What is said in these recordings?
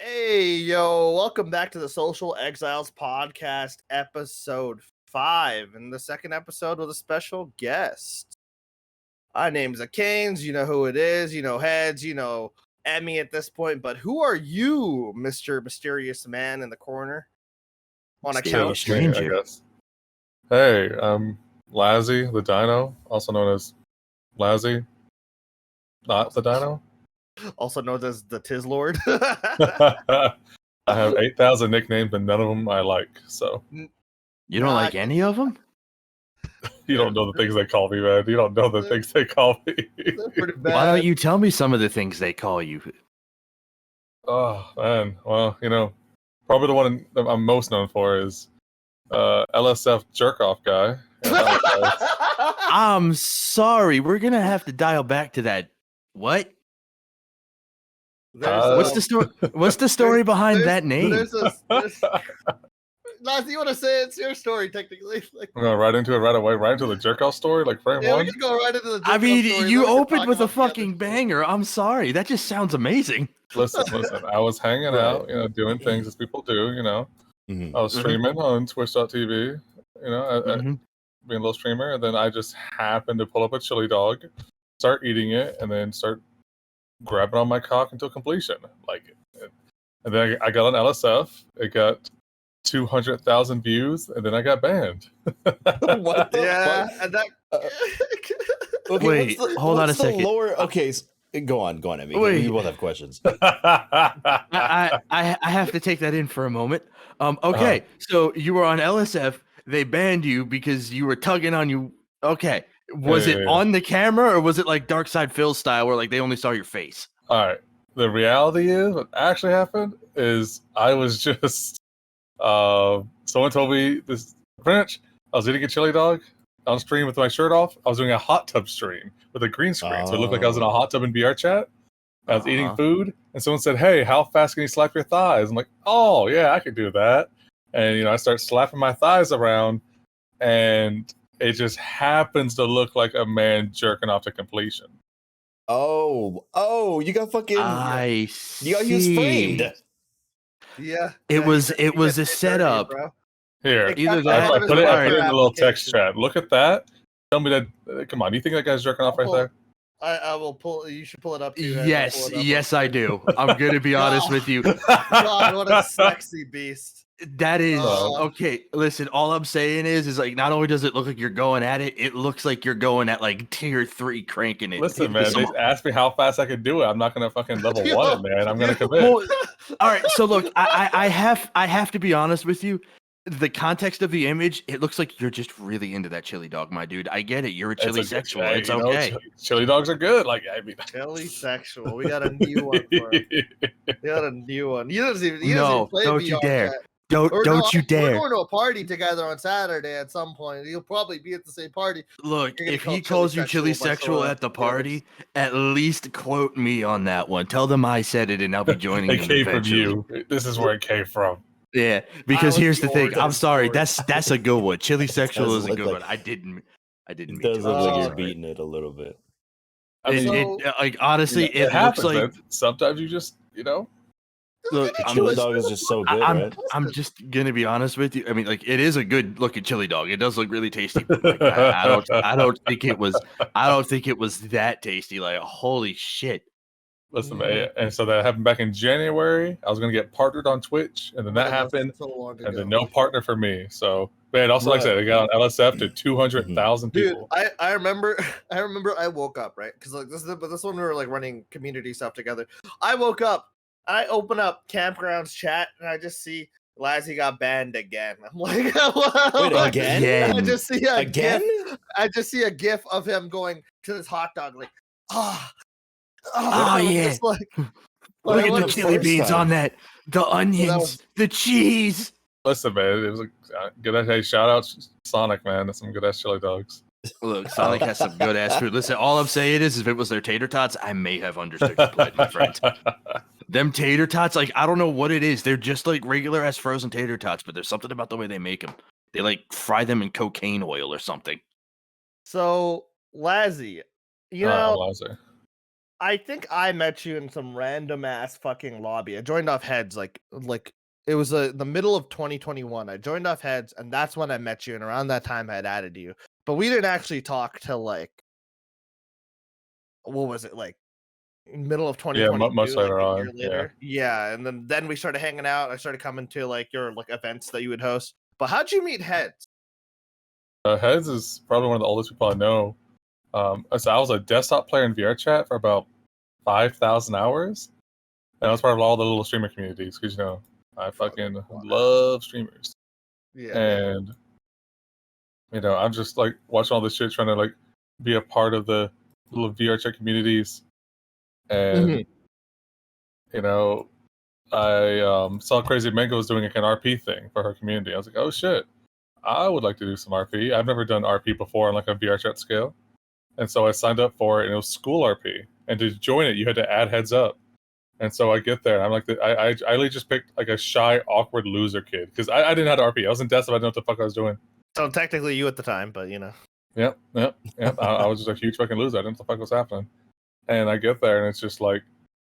Hey, yo, welcome back to the Social Exiles podcast, episode 5, and the second episode with a special guest. My name's Akaines, you know who it is, you know Heads, you know Emmy at this point, but who are you, Mr. Mysterious Man in the corner? On a couch? Stranger. I guess. Hey, I'm Lazzie the Dino, also known as Lazzie, not the Dino. Also known as the Tiz Lord. I have 8,000 nicknames, but none of them I like. So you don't like any of them? You don't know the things they call me, man. You don't know the things they call me. Pretty bad. Why don't you tell me some of the things they call you? Oh man, well, probably the one that I'm most known for is LSF jerk off guy. I'm sorry, we're gonna have to dial back to that. What? What's the story? What's the story behind that name? Lazzie, you want to say it's your story technically? I'm going right into it right away, right into the jerk off story, like frame one. We can go right into the jerk I mean, story. you opened with a fucking banger. I'm sorry, that just sounds amazing. Listen. I was hanging out, doing things as people do, I was streaming on Twitch.tv, being a little streamer, and then I just happened to pull up a chili dog, start eating it, and then start grabbing on my cock until completion. And then I got on LSF. It got 200,000 views, and then I got banned. What the fuck? And that. Okay, wait, hold on a second. Okay, go on, Emmy. We both have questions. I have to take that in for a moment. Okay, so you were on LSF. They banned you because you were tugging on you. Okay, was it on the camera or was it like Dark Side Phil style, where like they only saw your face? All right. The reality is, what actually happened is I was just. Someone told me this. French. I was eating a chili dog on stream with my shirt off. I was doing a hot tub stream with a green screen, so it looked like I was in a hot tub in vrchat. I was eating food, and someone said, "Hey, how fast can you slap your thighs?" I'm like, "Oh yeah, I could do that." And I start slapping my thighs around, and it just happens to look like a man jerking off to completion. Oh, you got fucking. I see. You got used framed. Yeah, it was a setup. Here, either that. I put it in a little text chat. Look at that. Tell me that. Come on, you think that guy's jerking off right there? I will pull. You should pull it up. Too, yes, I do. I'm gonna be honest with you. God, what a sexy beast. That is okay. Listen, all I'm saying is like not only does it look like you're going at it, it looks like you're going at like tier 3 cranking it. Listen, man, they asked me how fast I could do it. I'm not gonna fucking level 1 it, man. I'm gonna commit. Well, all right, so look, I have to be honest with you. The context of the image, it looks like you're just really into that chili dog, my dude. I get it. You're a chili sexual. It's okay. Chili dogs are good. Chili sexual. We got a new one for him. We got a new one. He doesn't even play don't VR you dare. Yet. Don't you dare. We're going to a party together on Saturday at some point. You'll probably be at the same party. Look, if he calls you chili sexual at the party, at least quote me on that one. Tell them I said it, and I'll be joining you. It came from you. This is where it came from. Yeah, because here's the thing. I'm sorry. That's a good one. Chili sexual is a good one. I didn't. It does look like you're beating it a little bit. Like honestly, it happens, looks like man. Sometimes you just Look, chili dog is just so good, right? I'm just gonna be honest with you. I mean, like it is a good looking chili dog. It does look really tasty. But like, I don't think it was. I don't think it was that tasty. Like holy shit. Listen, man, and so that happened back in January. I was going to get partnered on Twitch, and then that happened, and then no partner for me. So, man, also like I said, I got on LSF to 200,000 people. Dude, I remember I woke up, right? Because like this one we were like running community stuff together. I woke up, I open up Campgrounds chat, and I just see Lazzie got banned again. I'm like, wait, again? I just see again. I just see a gif of him going to this hot dog, like, Oh yeah! Look at the chili beans on that, the onions, the cheese. Listen, man, it was a good. Hey, shout out Sonic, man. That's some good ass chili dogs. Look, Sonic has some good ass food. Listen, all I'm saying is, if it was their tater tots, I may have understood your plight, my friend. Them tater tots, like I don't know what it is. They're just like regular ass frozen tater tots, but there's something about the way they make them. They like fry them in cocaine oil or something. So, Lazzie, Lazzie. I think I met you in some random ass fucking lobby. I joined off Heads like it was the middle of 2021. I joined off Heads, and that's when I met you. And around that time, I had added you, but we didn't actually talk till like what was it like middle of Yeah, 2022, much like later a on. year later. Yeah, and then we started hanging out. I started coming to like your like events that you would host. But how'd you meet Heads? Heads is probably one of the oldest people I know. So I was a desktop player in VRchat for about 5,000 hours, and I was part of all the little streamer communities because I fucking love streamers. Yeah, And I'm just like watching all this shit, trying to like be a part of the little VRchat communities, and I saw Crazy Mango was doing like an RP thing for her community. I was like, oh shit, I would like to do some RP. I've never done RP before on like a VRchat scale. And so I signed up for it, and it was school RP. And to join it, you had to add Heads Up. And so I get there, and I'm like, I literally just picked like a shy, awkward loser kid because I didn't know how to RP. I was in desktop. I didn't know what the fuck I was doing. So technically you at the time, but Yep. I was just a huge fucking loser. I didn't know what the fuck was happening. And I get there, and it's just like,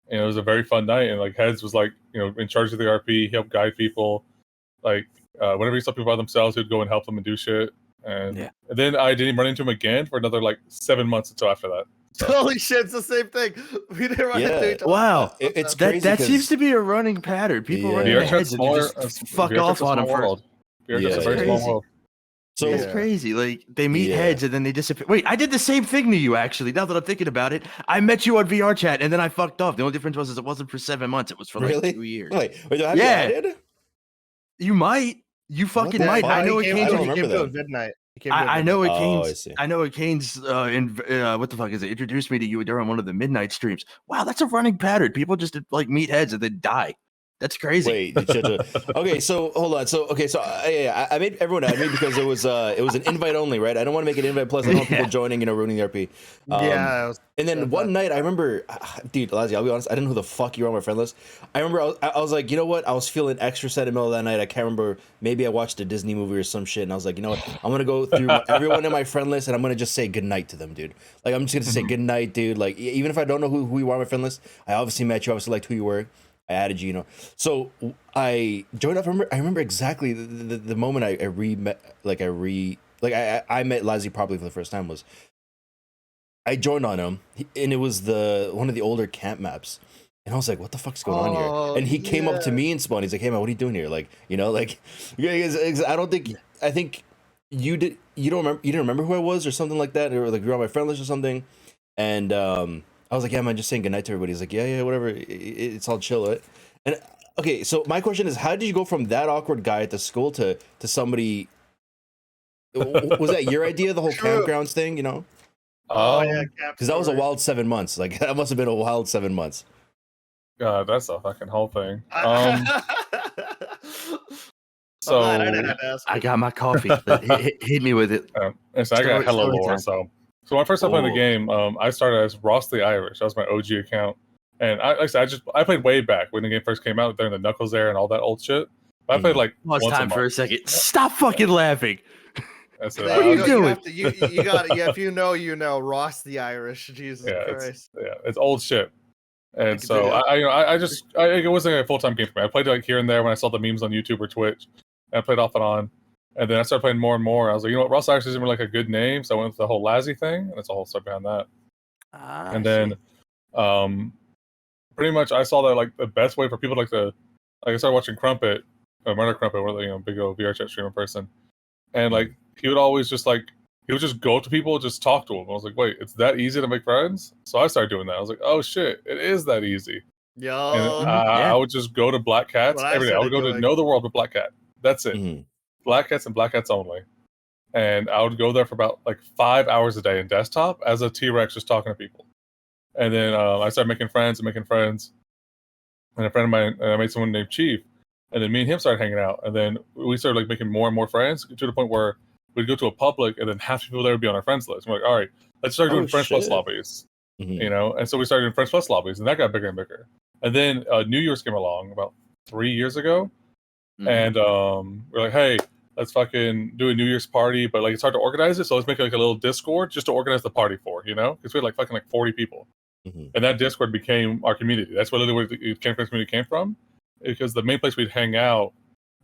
it was a very fun night. And like Heads was like, in charge of the RP. He helped guide people. Like whenever he saw people by themselves, he'd go and help them and do shit. And then I didn't run into him again for another like 7 months until after that. So. Holy shit, it's the same thing. We didn't run into each other. Wow, it's crazy. That seems to be a running pattern. People run into Heads and just fuck off on them first. It's a very small world. So it's crazy. Like they meet Heads and then they disappear. Wait, I did the same thing to you actually. Now that I'm thinking about it, I met you on VRchat and then I fucked off. The only difference was it wasn't for 7 months. It was for like 2 years. Wait, have you added? You might. You fucking might. I know it came to a midnight. I know Akaines. I know Akaines. What the fuck is it? Introduced me to you during one of the midnight streams. Wow, that's a running pattern. People just like meet Heads and then die. That's crazy. Wait, okay, so hold on. So I made everyone add me because it was an invite only, right? I don't want to make an invite plus. I don't want people joining, ruining the RP. And then one night, I remember, dude, Lazzie, I'll be honest, I didn't know who the fuck you were on my friend list. I remember I was like, you know what? I was feeling extra sentimental that night. I can't remember. Maybe I watched a Disney movie or some shit, and I was like, you know what? I'm gonna go through everyone in my friend list, and I'm gonna just say goodnight to them, dude. Like I'm just gonna say goodnight, dude. Like even if I don't know who you are on my friend list, I obviously met you. Obviously liked who you were. I added you, So I joined up. I remember exactly the moment I met Lazzie probably for the first time was I joined on him, and it was one of the older camp maps. And I was like, what the fuck's going on here? And he came up to me and Spawn. He's like, hey man, what are you doing here? Like, I think you didn't remember who I was or something like that, or like you were on my friend list or something. And I was like, yeah, man, just saying goodnight to everybody. He's like, yeah, whatever. It's all chill. Right? And okay, so my question is, how did you go from that awkward guy at the school to somebody? Was that your idea, the whole campgrounds thing? Because that was a wild 7 months. Like that must have been a wild 7 months. God, that's a fucking whole thing. So I got my coffee. Hit me with it. So I got hella lore. So when I first started playing the game, I started as Ross the Irish. That was my OG account, and I played way back when the game first came out, during the Knuckles era and all that old shit. But I played like once time for a second. Stop fucking laughing. That's what are you doing? You got it. Yeah, if you know, Ross the Irish. Jesus Christ. It's old shit. And so it wasn't a full time game for me. I played like here and there when I saw the memes on YouTube or Twitch, and I played off and on. And then I started playing more and more. I was like, you know what, Ross Irish isn't really like a good name, so I went with the whole Lazzie thing, and that's a whole story behind that. And then, pretty much, I saw that like the best way for people I started watching Crumpet, Murder Crumpet, big old VRchat streamer person, and like he would always just go to people, just talk to them. I was like, wait, it's that easy to make friends? So I started doing that. I was like, oh shit, it is that easy. And I would just go to Black Cats every day. I would go to Know the World with Black Cat. That's it. Black Cats and Black Cats only. And I would go there for about like 5 hours a day in desktop as a T-Rex, just talking to people. And then I started making friends. And a friend of mine, I made someone named Chief. And then me and him started hanging out. And then we started like making more and more friends to the point where we'd go to a public, and then half the people there would be on our friends list. We're like, all right, let's start doing Friends Plus lobbies. And so we started doing Friends Plus lobbies, and that got bigger and bigger. And then New Year's came along about 3 years ago. And we're like, hey, let's fucking do a New Year's party, but like it's hard to organize it, so let's make like a little Discord just to organize the party for, because we had like fucking like 40 people. and that Discord became our community. That's where literally the Camp Friends community came from, because the main place we'd hang out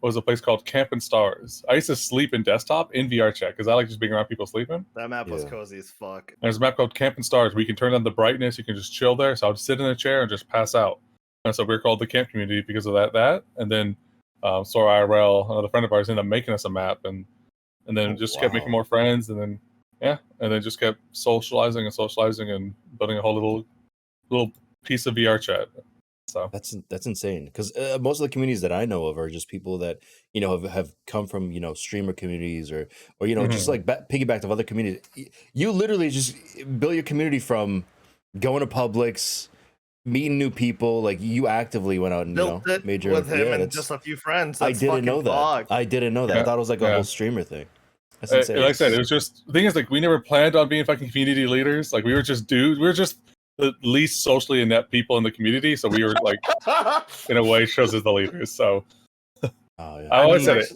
was a place called Camp and Stars. I used to sleep in desktop in VRchat because I like just being around people sleeping. That map was cozy as fuck. There's a map called Camp and Stars where you can turn on the brightness, you can just chill there. So I would sit in a chair and just pass out. And so we were called the camp community because of that. And then Sora IRL, another friend of ours, ended up making us a map, and then kept making more friends, and then just kept socializing and building a whole little piece of VRchat. So that's insane, because most of the communities that I know of are just people that have come from streamer communities or just like piggybacked of other communities. You literally just build your community from going to Publix, meeting new people. Like, you actively went out and made your with him and just a few friends. I didn't know that. I thought it was like a whole streamer thing. That's insane. Like I said, it was just the thing is, like, we never planned on being fucking community leaders. Like, we were just dudes. We were just the least socially inept people in the community, so we were like, in a way, shows as the leaders. So I always said it.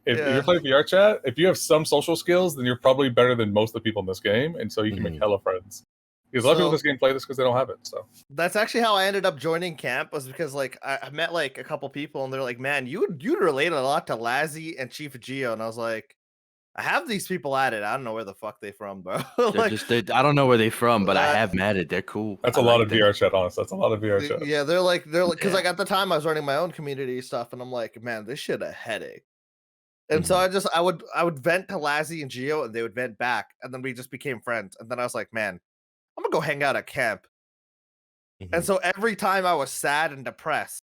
If you're playing VRchat, if you have some social skills, then you're probably better than most of the people in this game, and so you can make hella friends. Because a lot of people in this game play this because they don't have it. So that's actually how I ended up joining camp, was because like I met like a couple people, and they're like, "Man, you'd relate a lot to Lazzie and Chief Geo," and I was like, I have these people added. I don't know where the fuck they from, bro. Like, I don't know where they from, but I have them added. They're cool. That's a lot of VRchat, honestly. That's a lot of VRchat. Yeah, they're like, because like at the time I was running my own community stuff, and I'm like, man, this shit a headache. And so I would vent to Lazzie and Geo, and they would vent back, and then we just became friends. And then I was like, man, I'm gonna go hang out at camp. And so every time I was sad and depressed,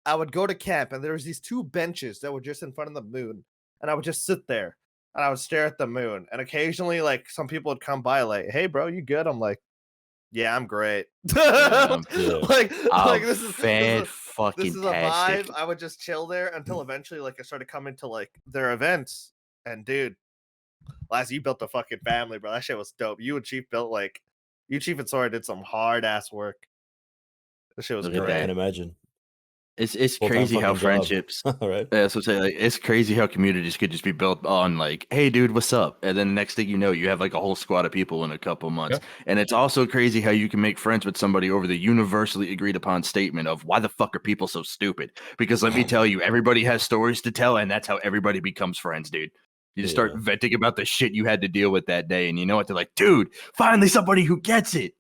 I would go to camp, and there was these two benches that were just in front of the moon, and I would just sit there. And I would stare at the moon, and occasionally, like, some people would come by, like, "Hey, bro, you good?" I'm like, "Yeah, I'm great." like this is a vibe. I would just chill there until eventually, like, I started coming to like their events, and dude, Lazzie, you built a fucking family, bro. That shit was dope. You and Chief and Sora did some hard ass work. This shit was great. I can imagine. It's crazy how friendships. All right. Yeah, so say, like, it's crazy how communities could just be built on like, hey dude, what's up? And then the next thing you know, you have like a whole squad of people in a couple months. Yeah. And it's also crazy how you can make friends with somebody over the universally agreed upon statement of, why the fuck are people so stupid? Because let me tell you, everybody has stories to tell, and that's how everybody becomes friends, dude. You just start venting about the shit you had to deal with that day, and you know what? They're like, dude, finally somebody who gets it.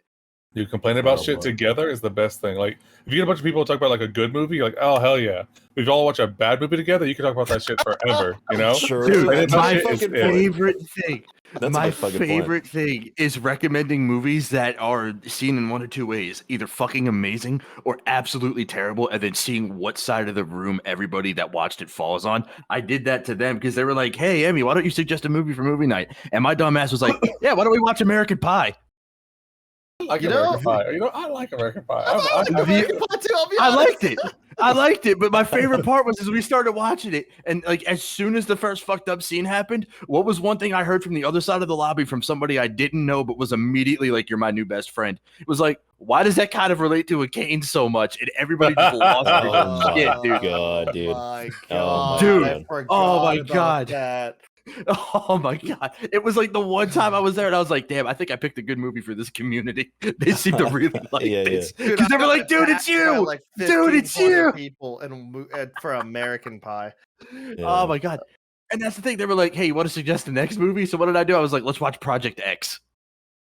You complain about shit together is the best thing. Like, if you get a bunch of people to talk about like a good movie, you're like, oh hell yeah. If you all watch a bad movie together, you can talk about that shit forever. You know, dude, my favorite thing. My favorite thing is recommending movies that are seen in one or two ways, either fucking amazing or absolutely terrible, and then seeing what side of the room everybody that watched it falls on. I did that to them because they were like, hey, Emmy, why don't you suggest a movie for movie night? And my dumb ass was like, yeah, why don't we watch American Pie? American Pie. I like American Pie. I like American Pie too, I'll be honest. I liked it, but my favorite part was as we started watching it, and like as soon as the first fucked up scene happened, what was one thing I heard from the other side of the lobby from somebody I didn't know, but was immediately like, "You're my new best friend." It was like, why does that kind of relate to Akaines so much? And everybody just lost their shit, dude. God, dude. My God, dude. Oh my God. That. Oh my God. It was like the one time I was there and I was like, damn, I think I picked a good movie for this community. They seem to really like this. Because they were like, dude, it's you. Like dude, it's you. People for American Pie. Yeah. Oh my God. And that's the thing. They were like, hey, you want to suggest the next movie? So what did I do? I was like, let's watch Project X.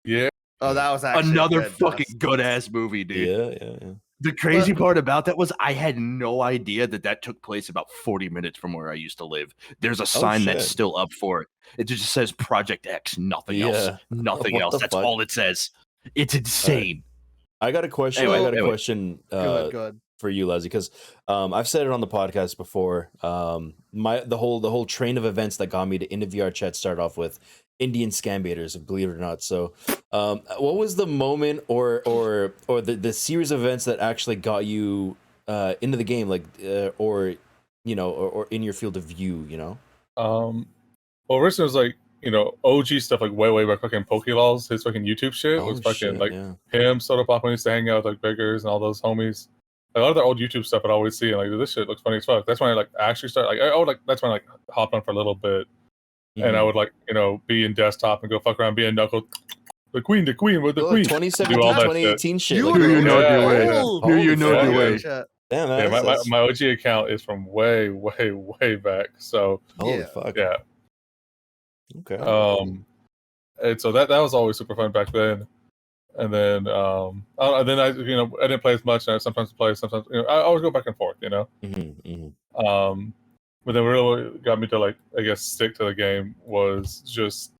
Yeah. Oh, that was actually another fucking good ass movie, dude. Yeah. The crazy part about that was I had no idea that took place about 40 minutes from where I used to live. There's a sign that's still up for it. It just says Project X, nothing else. Nothing else. That's all it says. It's insane. I got a question. Question good. For you, Lazzie, because I've said it on the podcast before. The whole train of events that got me to into VRchat started off with Indian scam baiters, believe it or not. So what was the moment or the series of events that actually got you into the game, like or in your field of view, well, originally it was like, OG stuff, like way back, fucking Pokeballs, his fucking YouTube shit was fucking him, Soda Pop, when he used to hang out with like Biggers and all those homies. Like, a lot of their old YouTube stuff I'd always see, and like, this shit looks funny as fuck. That's when I like actually started that's when I like hopped on for a little bit. And I would like, be in desktop and go fuck around, be a knuckle the queen with the queen. 2017, Do all that 2018 shit. You like, were you know the the way. old. You know the fuck. way. Chat. Damn, Yeah, man. my OG account is from way back. So Holy Yeah. fuck. yeah. Okay. And so that was always super fun back then. And then I didn't play as much. I sometimes play, sometimes I always go back and forth. But then really got me to like I guess stick to the game was just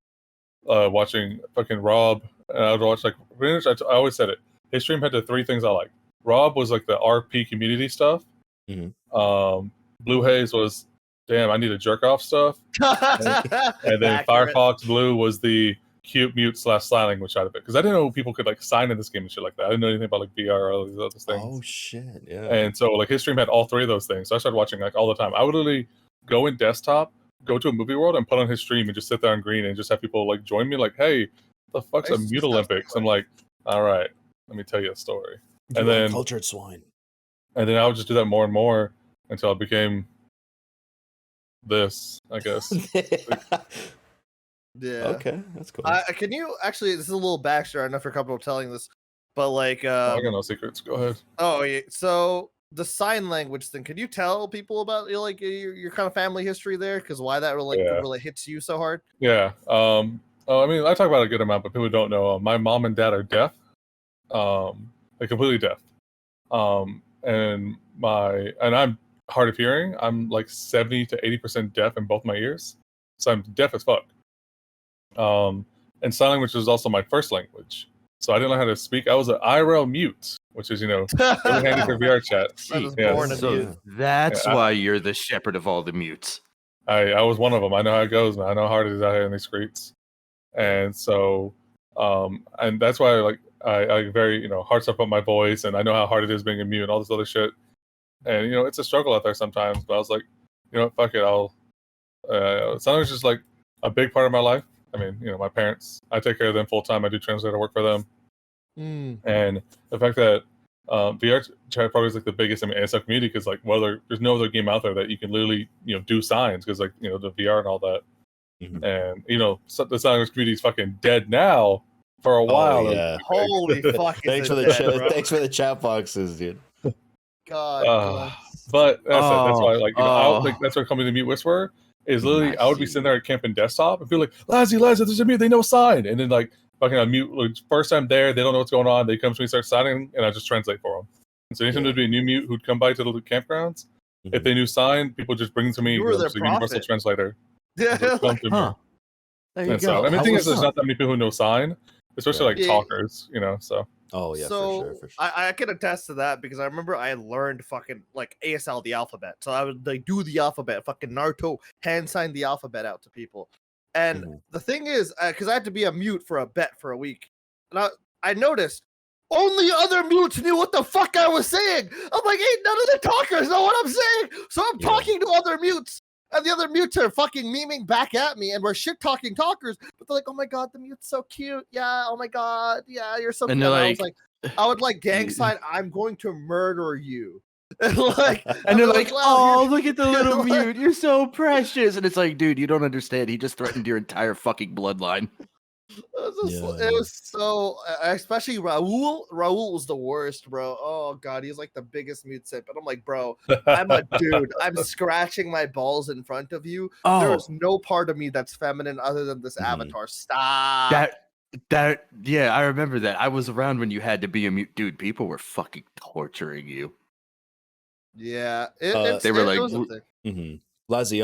watching fucking Rob. And I would watch like pretty much, I always said it. His stream had the three things I liked. Rob was like the RP community stuff. Blue Haze was damn, I need to jerk off stuff. And then Firefox Blue was the cute mute / sign language side of it, because I didn't know people could like sign in this game and shit like that. I didn't know anything about like VR or all these other things. Oh shit, yeah. And so like his stream had all three of those things. So I started watching like all the time. I would literally go in desktop, go to a movie world, and put on his stream and just sit there on green and just have people like join me. Like, hey, the fuck's a mute Olympics? I'm like, all right, let me tell you a story. You and then cultured swine. And then I would just do that more and more until I became this, I guess. Yeah. Okay, that's cool. Can you actually? This is a little backstory. I don't know if you're comfortable telling this, but like, I got no secrets. Go ahead. Oh, yeah. So the sign language thing. Can you tell people about your kind of family history there? Because why that really hits you so hard? Yeah. I mean, I talk about it a good amount, but people don't know. My mom and dad are deaf. They're completely deaf. And I'm hard of hearing. I'm like 70 to 80% deaf in both my ears, so I'm deaf as fuck. And sign language was also my first language, so I didn't know how to speak. I was an IRL mute, which is really handy for VRchat. That's why you're the shepherd of all the mutes. I was one of them. I know how it goes, man. I know how hard it is out here in these streets, and so and that's why I very hard stuff up my voice, and I know how hard it is being a mute and all this other shit. And it's a struggle out there sometimes, but I was like, fuck it. Sign language is like a big part of my life. I mean, my parents, I take care of them full time. I do translator work for them. And the fact that VRchat probably is like the biggest ASF community, because like, there's no other game out there that you can literally do signs, because like the VR and all that. And the sign language community is fucking dead now for a while. Yeah. Holy fuck! Thanks for the chat boxes, dude. God. But that's why that's why coming to Mute Whisperer is literally I would be sitting there at camp and desktop and be like, Lazzie, there's a mute, they know sign, and then like fucking on mute, like, first time there, they don't know what's going on, they come to me, start signing, and I just translate for them. And so anytime there'd be a new mute who'd come by to the campgrounds, if they knew sign, people just bring them to me. You were their universal translator. Yeah. There you go. So, I mean, the thing is, there's not that many people who know sign, especially talkers, So. Oh yeah, so for sure. I can attest to that, because I remember I learned fucking like ASL the alphabet, so I would like do the alphabet, fucking Naruto hand sign the alphabet out to people. And the thing is, because I had to be a mute for a bet for a week, and I noticed only other mutes knew what the fuck I was saying. I'm like, hey, none of the talkers know what I'm saying, so I'm talking to other mutes. And the other mutes are fucking memeing back at me, and we're shit talking talkers. But they're like, "Oh my god, the mute's so cute. Yeah, oh my god, yeah, you're so." And cute. they're I would like gang sign. I'm going to murder you. and they're like, wow, "Oh, look at the little mute. You're so precious." And it's like, dude, you don't understand. He just threatened your entire fucking bloodline. It was so, especially Raul. Raul was the worst, bro. Oh god, he's like the biggest mute simp. And I'm like, bro, I'm a dude. I'm scratching my balls in front of you. There is no part of me that's feminine other than this avatar. Stop. Yeah, I remember that. I was around when you had to be a mute, dude. People were fucking torturing you. Yeah, they were like, Lazzie,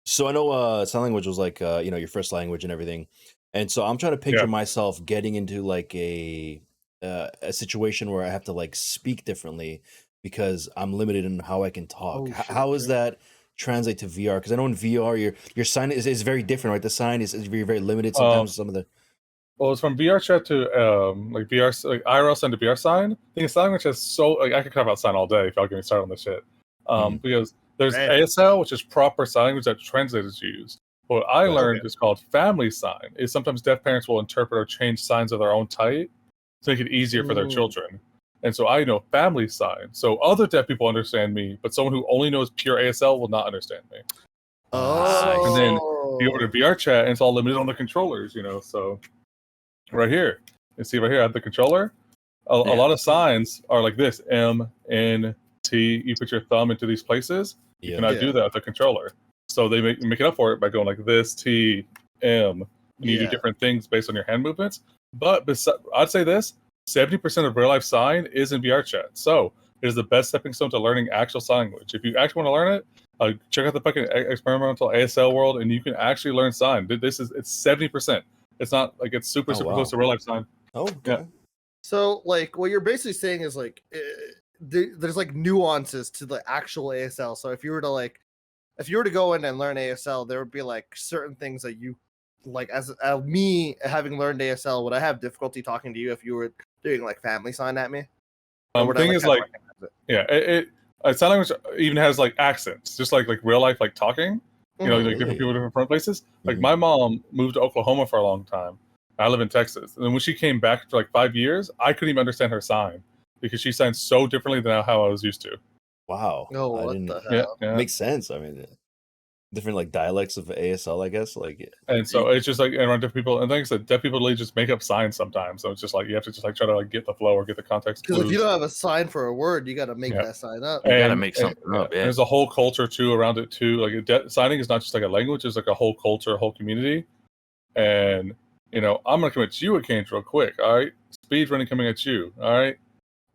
so I know sign language was like your first language and everything, and so I'm trying to picture myself getting into like a situation where I have to like speak differently because I'm limited in how I can talk. How is that translate to VR? Because I know in VR your sign is very different, right? The sign is very limited sometimes. Some of the Well, it's from VRchat to like VR, like IRL sign to VR sign. I think sign language has so like I could talk about sign all day if y'all get me started on this shit. Because there's ASL, which is proper sign language that translators use. What I learned is called family sign. Is sometimes deaf parents will interpret or change signs of their own type to make it easier for their children. And so I know family sign. So other deaf people understand me, but someone who only knows pure ASL will not understand me. And then you go to VRchat, and it's all limited on the controllers, So right here. You see right here, I have the controller. A lot of signs are like this: M, N, T. You put your thumb into these places. You cannot do that with the controller. So they make it up for it by going like this: T, M. And you do different things based on your hand movements. But I'd say this: 70% of real life sign is in vrchat. So it is the best stepping stone to learning actual sign language. If you actually want to learn it, check out the fucking experimental ASL world, and you can actually learn sign. It's 70%. It's not like it's super close to real life sign. Oh, okay. Yeah. So like what you're basically saying is like there's like nuances to the actual ASL. So if you were to go in and learn ASL, there would be like certain things that you like as me having learned ASL, would I have difficulty talking to you if you were doing like family sign at me? The thing is like it sign language even has like accents, just like real life like talking. You know, like different people, different places. Like my mom moved to Oklahoma for a long time. I live in Texas. And then when she came back for like 5 years, I couldn't even understand her sign because she signs so differently than how I was used to. Wow. Oh, what the hell? Yeah. Makes sense. I mean, different like dialects of ASL, I guess. Like, and so it's just like around different people. And like I said, deaf people really just make up signs sometimes. So it's just like you have to just like try to like get the flow or get the context. Because if you don't have a sign for a word, you got to make that sign up. You got to make something up. There's a whole culture too around it too. Like signing is not just like a language; it's like a whole culture, a whole community. And you know, I'm gonna come at you, Akaines, real quick. All right, speed running coming at you. All right.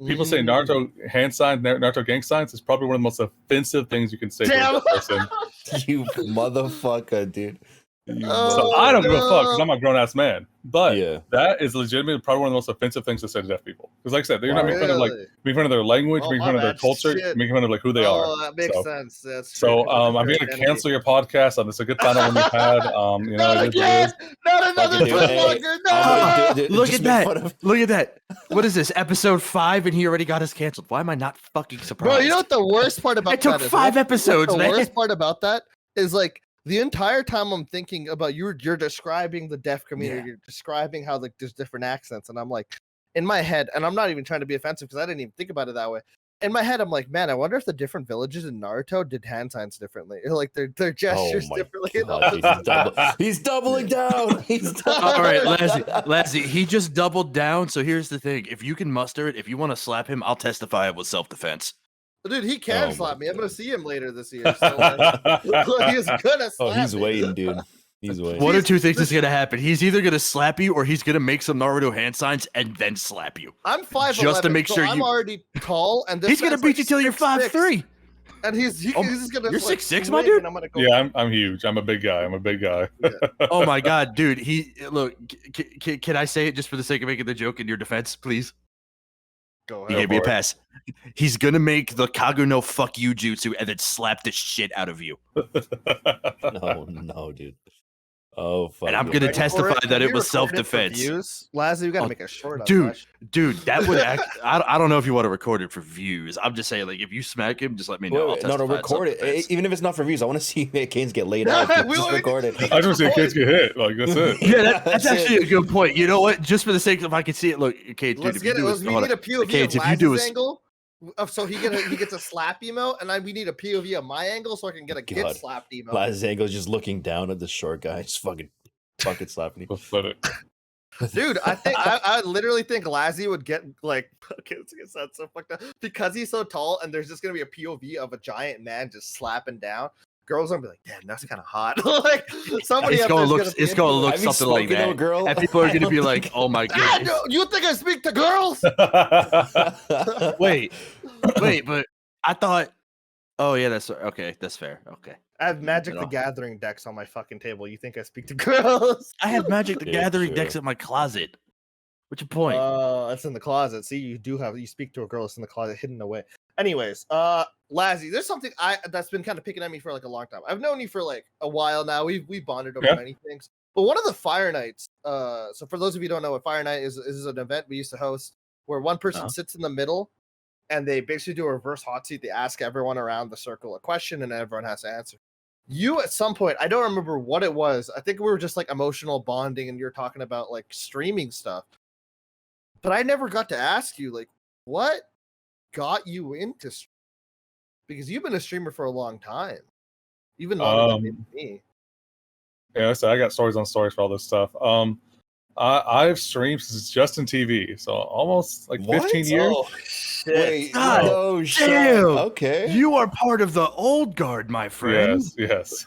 People say Naruto hand signs, Naruto gang signs is probably one of the most offensive things you can say to a person. You motherfucker, dude. So I don't give a fuck because I'm a grown ass man. But that is legitimately probably one of the most offensive things to say to deaf people. Because like I said, they're not making fun of making fun of their language, making fun of their culture, making fun of like who they are. Oh, that makes sense. That's true. So I'm gonna cancel your podcast. It's a good final one you've had. You know, not again. Not another motherfucker. No. Look at that. Look at that. What is this? Episode 5, and he already got us canceled. Why am I not fucking surprised? Bro, you know what the worst part about that is? It took 5 episodes, man. The worst part about that is like the entire time I'm thinking about you're describing the deaf community, you're describing how like there's different accents, and I'm like in my head, and I'm not even trying to be offensive because I didn't even think about it that way. In my head, I'm like, man, I wonder if the different villages in Naruto did hand signs differently, like their gestures differently. God, he's doubling down. All right, Lazzie, he just doubled down. So here's the thing: if you can muster it, if you want to slap him, I'll testify it was self-defense. Dude, he can slap me. I'm gonna see him later this year. So he's gonna slap he's me. waiting, dude. He's waiting. One or two things is gonna happen. He's either gonna slap you or he's gonna make some Naruto hand signs and then slap you. I'm 5'11", just to make sure I'm already tall, and he's gonna beat you till you're 5'3". And he's gonna. You're 6'6", my dude. Yeah, I'm huge. I'm a big guy. Yeah. Oh my god, dude. Can I say it just for the sake of making the joke in your defense, please? Go ahead. He gave me a pass. He's gonna make the Kagu no fuck you jutsu and then slap the shit out of you. No, dude. Oh, fuck. And I'm gonna testify that it was self-defense. Lazzie, we gotta make a short. Dude, that would act. I don't know if you want to record it for views. I'm just saying, like, if you smack him, just let me know. No, record it. Even if it's not for views, I want to see Akaines get laid out. Just record it. I just want to see Akaines get hit. Like that's it. Yeah, that's actually a good point. You know what? Just for the sake of, if I can see it, look, okay, dude. Let's get it. We need a POV of Lazzie's angle. So he gets a slap emote, and we need a POV of my angle so I can get a get slapped emote. Lazzie's angle is just looking down at the short guy, just fucking slapping him. Dude, I literally think Lazzie would get like that's so fucked up because he's so tall, and there's just gonna be a POV of a giant man just slapping down. Girls are gonna be like, "Damn, that's kind of hot." Like somebody, it's gonna look something like that. Girl? And people are gonna be like, "Oh my god, no, you think I speak to girls?" wait, but I thought. Oh yeah, that's okay. That's fair. Okay. I have Magic the Gathering decks on my fucking table. You think I speak to girls? I have Magic the Gathering decks in my closet. What's your point? It's in the closet. See, you speak to a girl. It's in the closet, hidden away. Anyways, Lazzie, there's something that's been kind of picking at me for like a long time. I've known you for like a while now. We bonded over many things. But one of the Fire Nights, so for those of you who don't know what Fire Night is an event we used to host where one person sits in the middle and they basically do a reverse hot seat. They ask everyone around the circle a question and everyone has to answer. You at some point, I don't remember what it was. I think we were just like emotional bonding and you're talking about like streaming stuff. But I never got to ask you like what got you into streaming? Because you've been a streamer for a long time. Even longer than me. Yeah, so I got stories on stories for all this stuff. I've streamed since Justin TV, so almost like 15 years. Oh, shit. Wait, God no shit. damn. Okay. You are part of the old guard, my friend. Yes.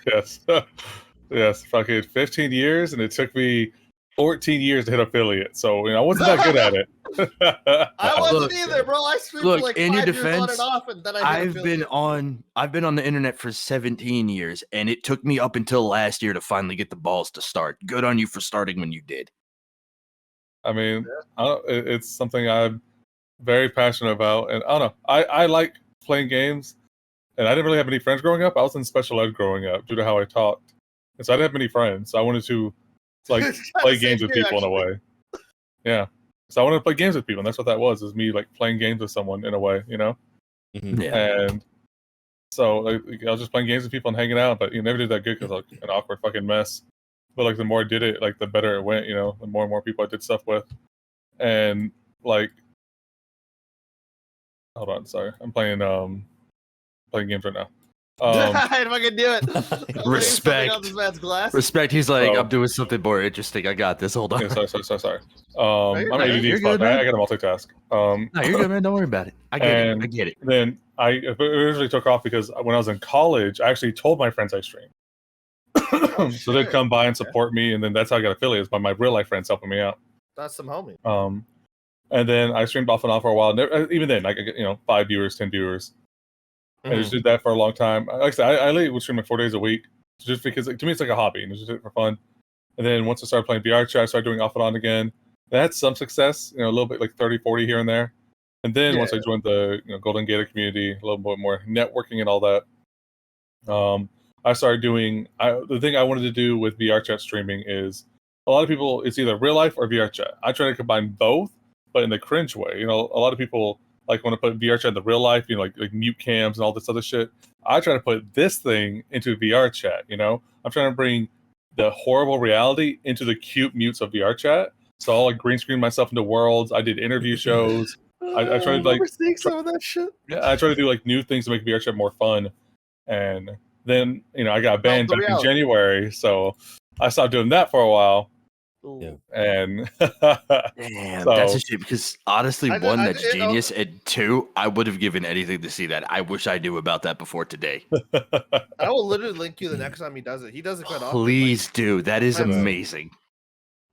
Yes, fucking 15 years, and it took me 14 years to hit affiliate, so I wasn't that good at it. I wasn't Look, either, bro. I streamed look, for like in your 5 years on defense, and off, and then I've been on the internet for 17 years, and it took me up until last year to finally get the balls to start. Good on you for starting when you did. I mean, it's something I'm very passionate about, and I don't know. I like playing games, and I didn't really have any friends growing up. I was in special ed growing up due to how I talked, and so I didn't have many friends. So I wanted to like play games with people in a way. Yeah, so I wanted to play games with people, and that's what that was. Is me like playing games with someone in a way, Mm-hmm. Yeah. And so like, I was just playing games with people and hanging out, but you never did that good because like an awkward fucking mess. But like the more I did it, like the better it went. The more and more people I did stuff with, and like, hold on, sorry, I'm playing games right now. I fucking do it. Respect. On this man's glass. Respect. He's like, Bro. I'm doing something more interesting. I got this. Hold on. Yeah, sorry. you're I'm good. ADD You're as fuck. good, man. I got to multitask. No, you're good, man. Don't worry about it. I get it. Then I originally took off because when I was in college, I actually told my friends I streamed. So they'd come by and support me, and then that's how I got affiliates by my real life friends helping me out. That's some homie. And then I streamed off and on for a while. Even then, I could get 5 viewers, 10 viewers. I just did that for a long time. Like I said, I would stream like 4 days a week, just because to me it's like a hobby and it's just for fun. And then once I started playing vrchat, I started doing off and on again. I had some success, a little bit like 30, 40 here and there. And then once I joined the Golden Gator community, a little bit more networking and all that, I started doing. The thing I wanted to do with vrchat streaming is a lot of people. It's either real life or vrchat. I try to combine both, but in the cringe way. A lot of people like want to put vrchat in the real life, like mute cams and all this other shit. I try to put this thing into vrchat. I'm trying to bring the horrible reality into the cute mutes of vrchat. So I'll like green screen myself into worlds. I did interview shows. I tried to like seeing some of that shit. Yeah, I try to do like new things to make vrchat more fun. And then I got banned back in January, so I stopped doing that for a while. Yeah. And damn, that's a shit because honestly, one, that's genius, and two, I would have given anything to see that. I wish I knew about that before today. I will literally link you the next time he does it. He does it quite often. Please do. That is amazing.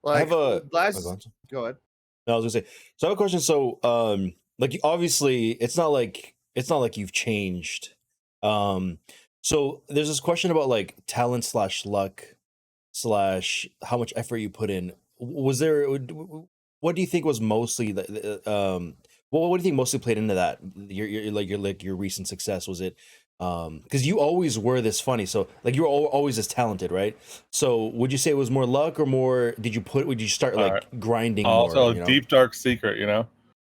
Like, I have a go ahead. No, I was gonna say. So I have a question. So, like obviously, it's not like you've changed. So there's this question about like talent / luck / how much effort you put in. Was there? What do you think was mostly the what do you think mostly played into that? Your recent success, was it? Because you always were this funny, so like you were always this talented, right? So would you say it was more luck or more? Would you start like grinding? I'll tell more, a deep dark secret. All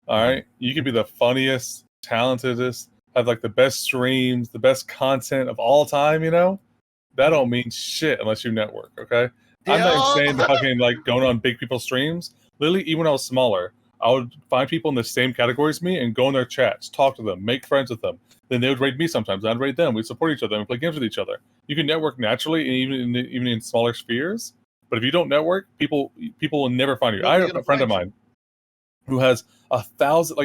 right, you could be the funniest, talentedest, have like the best streams, the best content of all time. That don't mean shit unless you network. Okay, I'm not saying the fucking like going on big people's streams. Literally, even when I was smaller, I would find people in the same category as me and go in their chats, talk to them, make friends with them. Then they would raid me sometimes. I'd raid them. We'd support each other and play games with each other. You can network naturally, and even in smaller spheres. But if you don't network, people will never find you. I have a friend of mine who has $2,000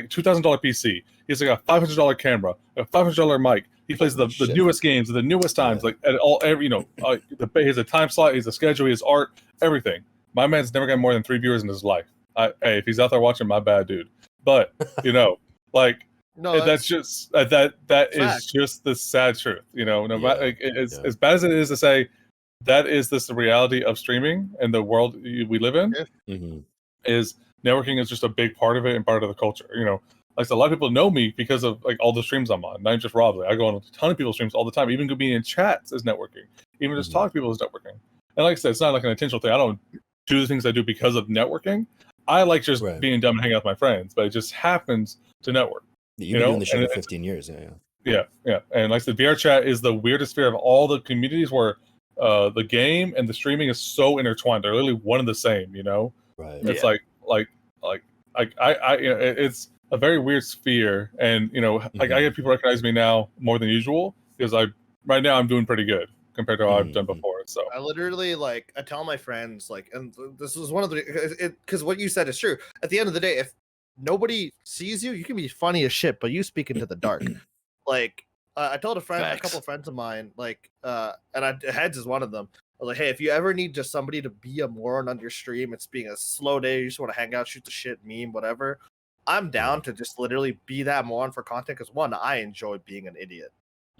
PC. He has like a $500 camera, a $500 mic. He plays the newest games at the newest times, like at he has a time slot, he has a schedule, he has art, everything. My man's never got more than 3 viewers in his life. Hey, if he's out there watching, my bad, dude. But like. No, that's just that is just the sad truth, as bad as it is to say, that is the reality of streaming and the world we live in. Is networking is just a big part of it and part of the culture. Like a lot of people know me because of like all the streams I'm on, not just Robley. I go on a ton of people's streams all the time. Even being in chats is networking. Even just talking to people is networking. And like I said, it's not like an intentional thing. I don't do the things I do because of networking. I like just being dumb and hanging out with my friends, but it just happens to network. You've been doing this shit for 15 years, yeah. And like the vrchat is the weirdest sphere of all the communities where the game and the streaming is so intertwined. They're literally one and the same, Right. It's it's a very weird sphere, and like I get people recognize me now more than usual because right now I'm doing pretty good compared to what I've done before. So I literally I tell my friends and this is one of the because what you said is true. At the end of the day, if nobody sees you, you can be funny as shit, but you speak into the dark. I told a couple of friends of mine, and Heads is one of them. I was like, hey, if you ever need just somebody to be a moron on your stream, it's being a slow day, you just want to hang out, shoot the shit, meme, whatever. I'm down to just literally be that moron for content because one, I enjoy being an idiot.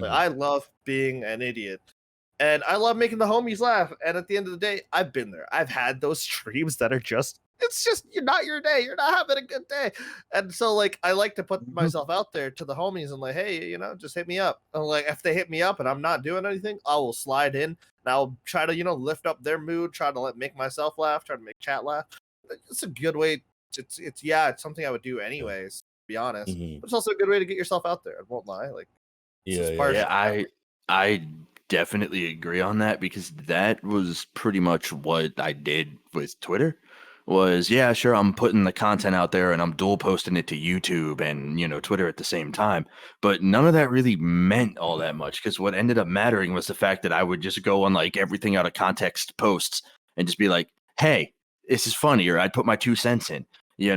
I love being an idiot. And I love making the homies laugh. And at the end of the day, I've been there. I've had those streams that are it's just you're not your day. You're not having a good day. And so I like to put myself out there to the homies and hey, just hit me up. And if they hit me up and I'm not doing anything, I will slide in and I'll try to, lift up their mood, try to make myself laugh, try to make chat laugh. It's a good way. It's something I would do anyways, to be honest. But it's also a good way to get yourself out there. I won't lie. I definitely agree on that because that was pretty much what I did with Twitter. Yeah, sure, I'm putting the content out there and I'm dual posting it to YouTube and Twitter at the same time, but none of that really meant all that much because what ended up mattering was the fact that I would just go on everything out of context posts and just be like, hey, this is funny, or I'd put my 2 cents in,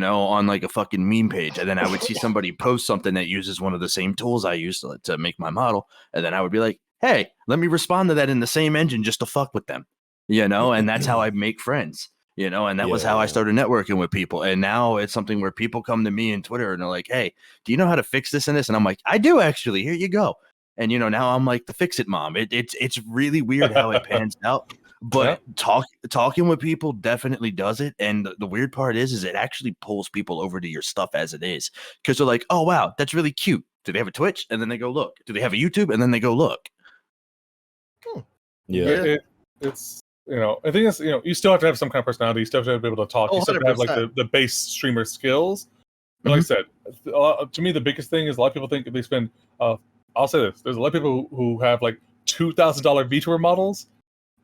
on a fucking meme page, and then I would see somebody post something that uses one of the same tools I use to make my model, and then I would be like, hey, let me respond to that in the same engine just to fuck with them, and that's how I make friends. And that was how I started networking with people. And now it's something where people come to me in Twitter and they're like, hey, do you know how to fix this and this? And I'm like, I do actually. Here you go. And, now I'm like the fix it mom. It's really weird how it pans out. But talking with people definitely does it. And the weird part is it actually pulls people over to your stuff as it is. Because they're like, oh, wow, that's really cute. Do they have a Twitch? And then they go look. Do they have a YouTube? And then they go look. Yeah. It's... I think it's, you still have to have some kind of personality. You still have to be able to talk. You still have to have the base streamer skills. But like I said, to me, the biggest thing is a lot of people think they spend, I'll say this. There's a lot of people who have $2,000 VTuber models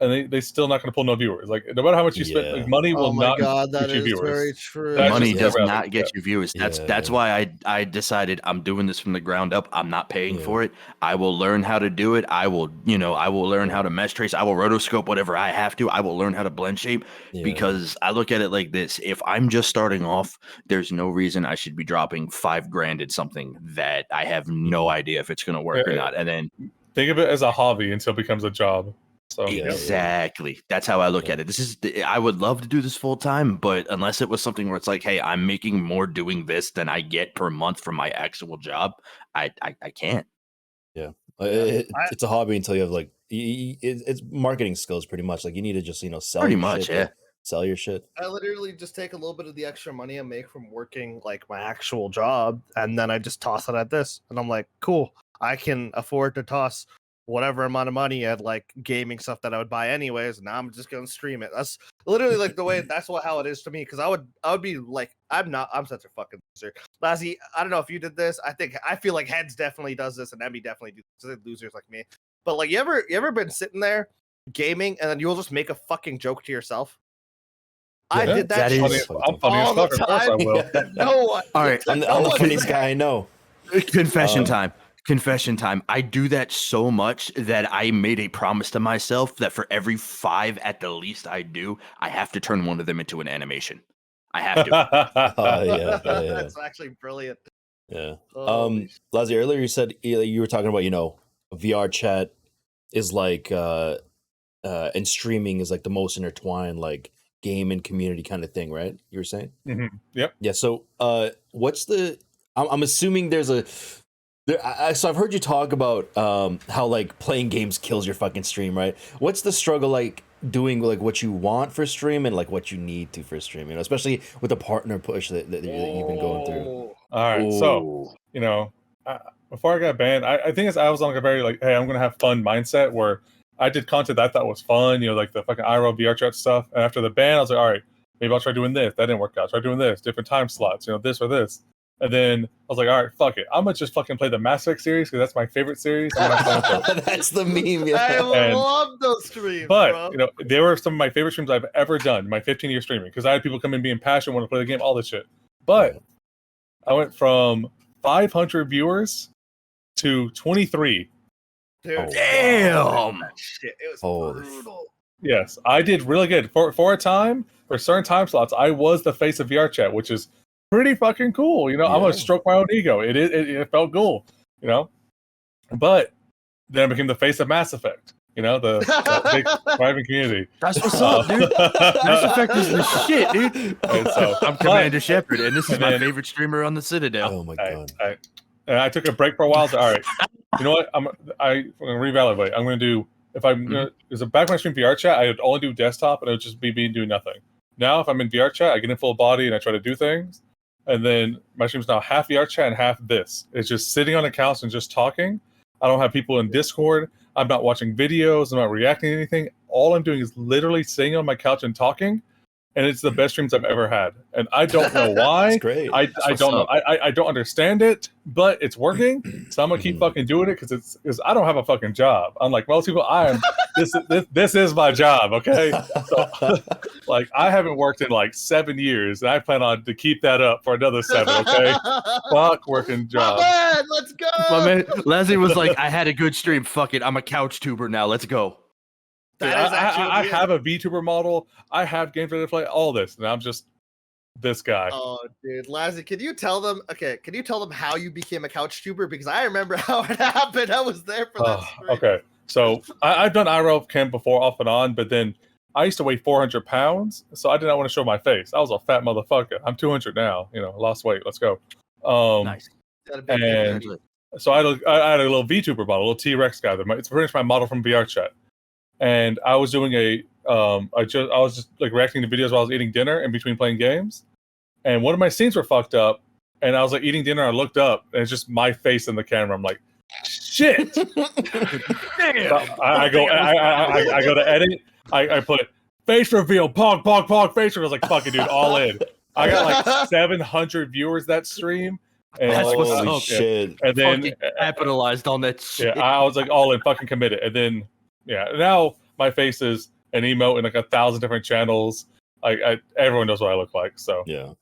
and they still not going to pull no viewers. No matter how much you spend, money will not get you viewers. Very true. Money does not get you viewers. That's why I decided I'm doing this from the ground up. I'm not paying for it. I will learn how to do it. I will learn how to mesh trace. I will rotoscope whatever I have to. I will learn how to blend shape because I look at it like this. If I'm just starting off, there's no reason I should be dropping $5,000 at something that I have no idea if it's going to work or not. And then think of it as a hobby until it becomes a job. So, exactly. That's how I look at it. I would love to do this full time, but unless it was something where it's like, hey, I'm making more doing this than I get per month from my actual job, I can't. Yeah. It's a hobby until you have it's marketing skills pretty much. You need to just, sell pretty your much, shit, sell your shit. I literally just take a little bit of the extra money I make from working my actual job, and then I just toss it at this. And I'm like, cool, I can afford to toss whatever amount of money at gaming stuff that I would buy anyways, and now I'm just gonna stream it. That's literally the way. That's how it is to me. Because I would be I'm such a fucking loser. Lazzie, I don't know if you did this. I feel like Heads definitely does this, and Emmy definitely do losers like me. But you ever been sitting there gaming and then you'll just make a fucking joke to yourself? I did that. I'm funny as fuck. Of course I will. No one. All right, I'm the funniest guy I know. Confession time. I do that so much that I made a promise to myself that for every 5 at the least I do, I have to turn one of them into an animation. I have to. That's actually brilliant. Yeah. Lazzie, earlier you said you were talking about, VR chat is and streaming is the most intertwined game and community kind of thing, right? You were saying? Mm-hmm. Yep. Yeah. So what's the I'm assuming there's so I've heard you talk about how playing games kills your fucking stream, right? What's the struggle doing what you want for stream and what you need to for stream, especially with the partner push that you've been going through. All right, so before I got banned, I think I was on a very hey, I'm gonna have fun mindset where I did content that I thought was fun, the fucking IRL VRchat stuff. And after the ban, I was like, all right, maybe I'll try doing this. That didn't work out. Try doing this, different time slots, this or this. And then I was like, all right, fuck it. I'm going to just fucking play the Mass Effect series because that's my favorite series. That's the meme. Yeah. I love those streams, but, they were some of my favorite streams I've ever done, my 15-year streaming, because I had people come in being passionate, want to play the game, all this shit. But I went from 500 viewers to 23 Dude, damn. Shit, it was brutal. Yes, I did really good for a time. For certain time slots, I was the face of VRchat, which is pretty fucking cool. You know, I'm gonna stroke my own ego. It felt cool. You know, but then I became the face of Mass Effect. You know, the big thriving community. That's what's up, dude. Mass Effect is the shit, dude. And so, I'm Commander Shepard, and this is my favorite streamer on the Citadel. Oh my god! I took a break for a while. So, all right, you know what? I'm gonna reevaluate. I'm gonna do if I'm because back when I streamed VRchat, I would only do desktop, and it would just be me doing nothing. Now, if I'm in VRchat, I get in full body and I try to do things. And then my stream's now half VRchat and half this. It's just sitting on the couch and just talking. I don't have people in Discord. I'm not watching videos. I'm not reacting to anything. All I'm doing is literally sitting on my couch and talking. And it's the best streams I've ever had. And I don't know why. That's great. I don't know. I don't understand it, but it's working. So I'm gonna keep fucking doing it because I don't have a fucking job. Unlike most people, this is my job, okay? So, like I haven't worked in like 7 years, and I plan on to keep that up for another 7, okay? Fuck working job. Man, let's go. My man Lazzie was like, I had a good stream. Fuck it. I'm a couch tuber now. Let's go. Dude, I have a VTuber model. I have games ready to play. All this, and I'm just this guy. Oh, dude, Lazzie, can you tell them? Okay, can you tell them how you became a couch tuber? Because I remember how it happened. I was there for that. Okay, so I've done IRL cam before, off and on, but then I used to weigh 400 pounds, so I did not want to show my face. I was a fat motherfucker. I'm 200 now. You know, lost weight. Let's go. Nice. And so I had a little VTuber model, a little T-Rex guy. It's pretty much my model from VRchat. And I was doing I was just like reacting to videos while I was eating dinner in between playing games. And one of my scenes were fucked up. And I was like eating dinner. I looked up and it's just my face in the camera. I'm like, shit. Damn. So I go to edit. I put face reveal, pog, face reveal. I was like, fuck it, dude, all in. I got like 700 viewers that stream. And that's what's up. Shit. And then capitalized on that shit. Yeah, I was like all in, fucking committed. And then now my face is an emote in like 1,000 different channels. Everyone knows what I look like. So yeah,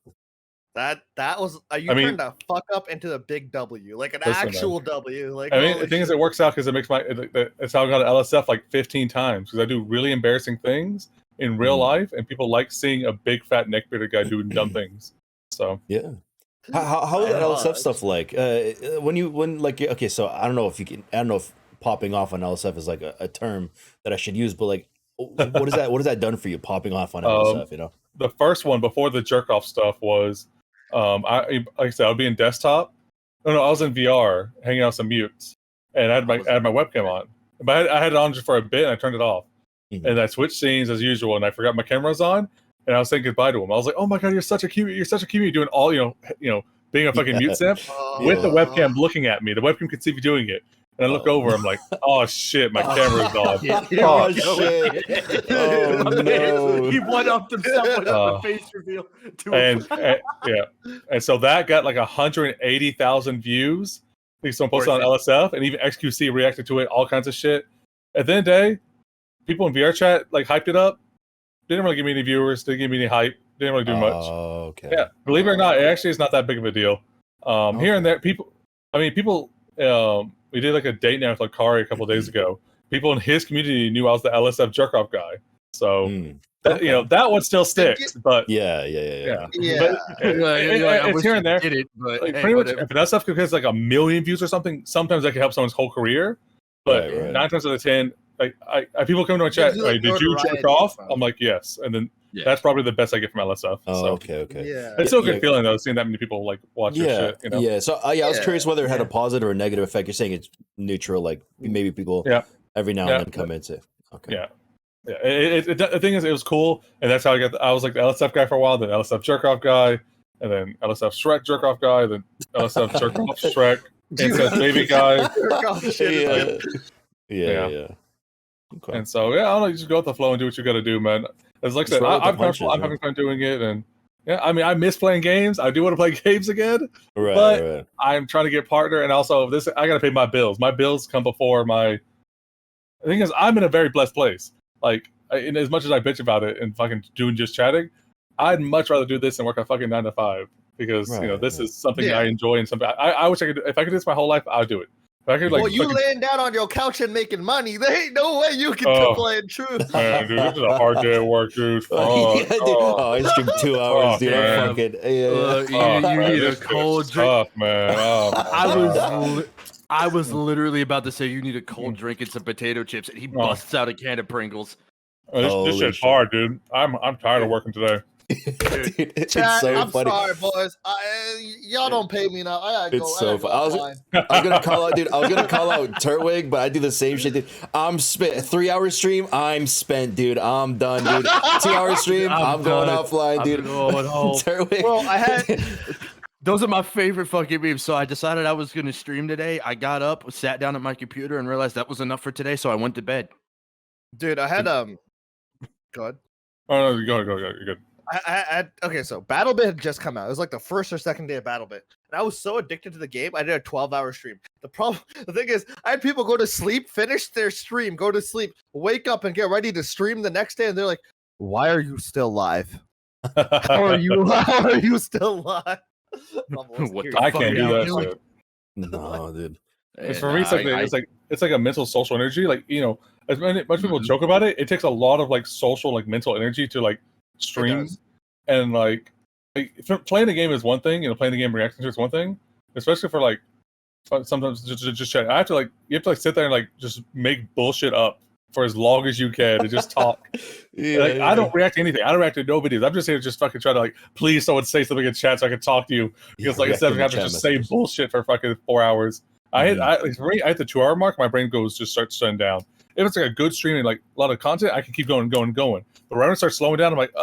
that was turned a fuck up into a big W, like an actual W. Like, I mean, the thing is, it works out because it makes it's how I got to LSF like 15 times because I do really embarrassing things in real life, and people like seeing a big fat neck bearded guy doing dumb things. So yeah. How is that LSF stuff like? Okay, so I don't know if popping off on LSF is like a term that I should use, but like, what is that done for you? Popping off on LSF, you know? The first one before the jerk off stuff was, like I said, I would be in desktop. No, I was in VR, hanging out with some mutes, and I had my webcam on, but I had it on just for a bit, and I turned it off, and I switched scenes as usual, and I forgot my camera was on, and I was saying goodbye to him. I was like, "Oh my god, you're such a cutie, doing all you know, being a fucking mute simp with the webcam looking at me. The webcam could see me doing it." And I look over, I'm like, oh shit, my camera's on. Oh shit. Oh no. He one-upped himself with the face reveal. And so that got like 180,000 views. I think someone posted on LSF, and even XQC reacted to it, all kinds of shit. At the end of the day, people in VRchat like hyped it up. Didn't really give me any viewers, didn't give me any hype, didn't really do much. Oh, okay. Yeah, believe it or not, it actually is not that big of a deal. Here and there, people, we did like a date night with Lakari a couple of days ago. People in his community knew I was the LSF jerk off guy. So that one still sticks. But yeah. But it's here and there. But like, pretty much, if that stuff gets like 1 million views or something, sometimes that can help someone's whole career. But 9 times out of 10, like people come to my chat, like, did you jerk off? I'm like, yes, and then. Yeah. That's probably the best I get from LSF. Oh, okay. Yeah. It's still a good feeling though, seeing that many people like watch your shit. You know? Yeah. So I was curious whether it had a positive or a negative effect. You're saying it's neutral, like maybe people every now and then come into. Okay. Yeah. The thing is, it was cool, and that's how I was like the LSF guy for a while, then LSF jerk off guy, and then LSF Shrek jerk off guy, then LSF jerk off Shrek, incest baby guy. Yeah. Okay. And so I don't know, you just go with the flow and do what you got to do, man. As like I said, I'm having fun doing it, and I mean, I miss playing games. I do want to play games again, but I'm trying to get a partner, and also I got to pay my bills. My bills come before my. The thing is, I'm in a very blessed place. Like, in as much as I bitch about it and fucking doing just chatting, I'd much rather do this than work a fucking 9 to 5 because this is something I enjoy and something I wish I could. If I could do this my whole life, I would do it. I could, well, you laying down on your couch and making money. There ain't no way you can complain. True. Man, dude, this is a hard day at work, dude. Yeah, dude. I streamed 2 hours, dude. Man. I'm fucking. You need a cold drink. Tough, man. I was literally about to say you need a cold drink and some potato chips, and he busts out a can of Pringles. This shit's hard, dude. I'm tired of working today. Dude, it's Chat, so I'm funny. sorry, boys. Y'all don't pay me now. I gotta go. It's so funny. I was gonna call out, dude. I was gonna call out Turtwig, but I do the same shit, dude. I'm spent 3 hour stream. I'm spent, dude. I'm done, dude. 2 hour stream. I'm going offline, dude. Turtwig. Bro, I had. Those are my favorite fucking memes. So I decided I was gonna stream today. I got up, sat down at my computer, and realized that was enough for today. So I went to bed. Dude, I had Go ahead. Oh no, go. You're good. Okay, so BattleBit had just come out. It was like the first or second day of BattleBit, and I was so addicted to the game. I did a 12-hour stream. The thing is, I had people go to sleep, finish their stream, go to sleep, wake up, and get ready to stream the next day, and they're like, "Why are you still live? How are you still live?" I can't do that shit. No, dude. For me, it's like a mental social energy. Like, you know, as much people joke about it, it takes a lot of like social, like mental energy to like stream. And like playing the game is one thing, you know, playing the game reacting to is one thing, especially for like sometimes just chat. I have to you have to sit there and like just make bullshit up for as long as you can and just talk. I don't react to anything. I don't react to no videos. I'm just here to just fucking try to like, please someone say something in chat so I can talk to you. Because instead of having to just say bullshit for fucking 4 hours. For me, I hit the 2 hour mark, my brain starts shutting down. If it's like a good stream and like a lot of content, I can keep going. But right when it starts slowing down, I'm like,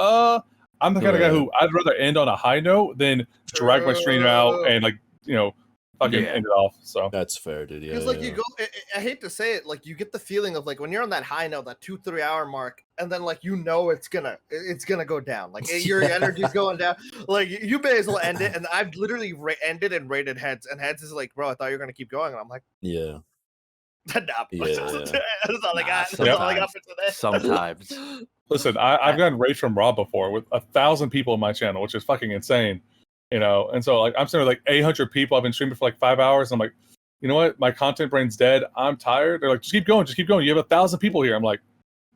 I'm the kind of guy who I'd rather end on a high note than drag my stream out and like, you know, fucking end it off. So that's fair, dude. Yeah. Because like you go, I hate to say it, like you get the feeling of like when you're on that high note, that 2-3 hour mark, and then like it's gonna go down. Like your energy's going down. Like you may as well end it. And I've literally ended and rated Heads, and Heads is like, bro, I thought you were gonna keep going, and I'm like, yeah. That's all I got. That's all I got for today. Sometimes. Listen, I've gotten raid from Rob before with 1,000 people in my channel, which is fucking insane, you know. And so like I'm sitting with like 800 people. I've been streaming for like 5 hours. And I'm like, you know what? My content brain's dead. I'm tired. They're like, just keep going. You have 1,000 people here. I'm like,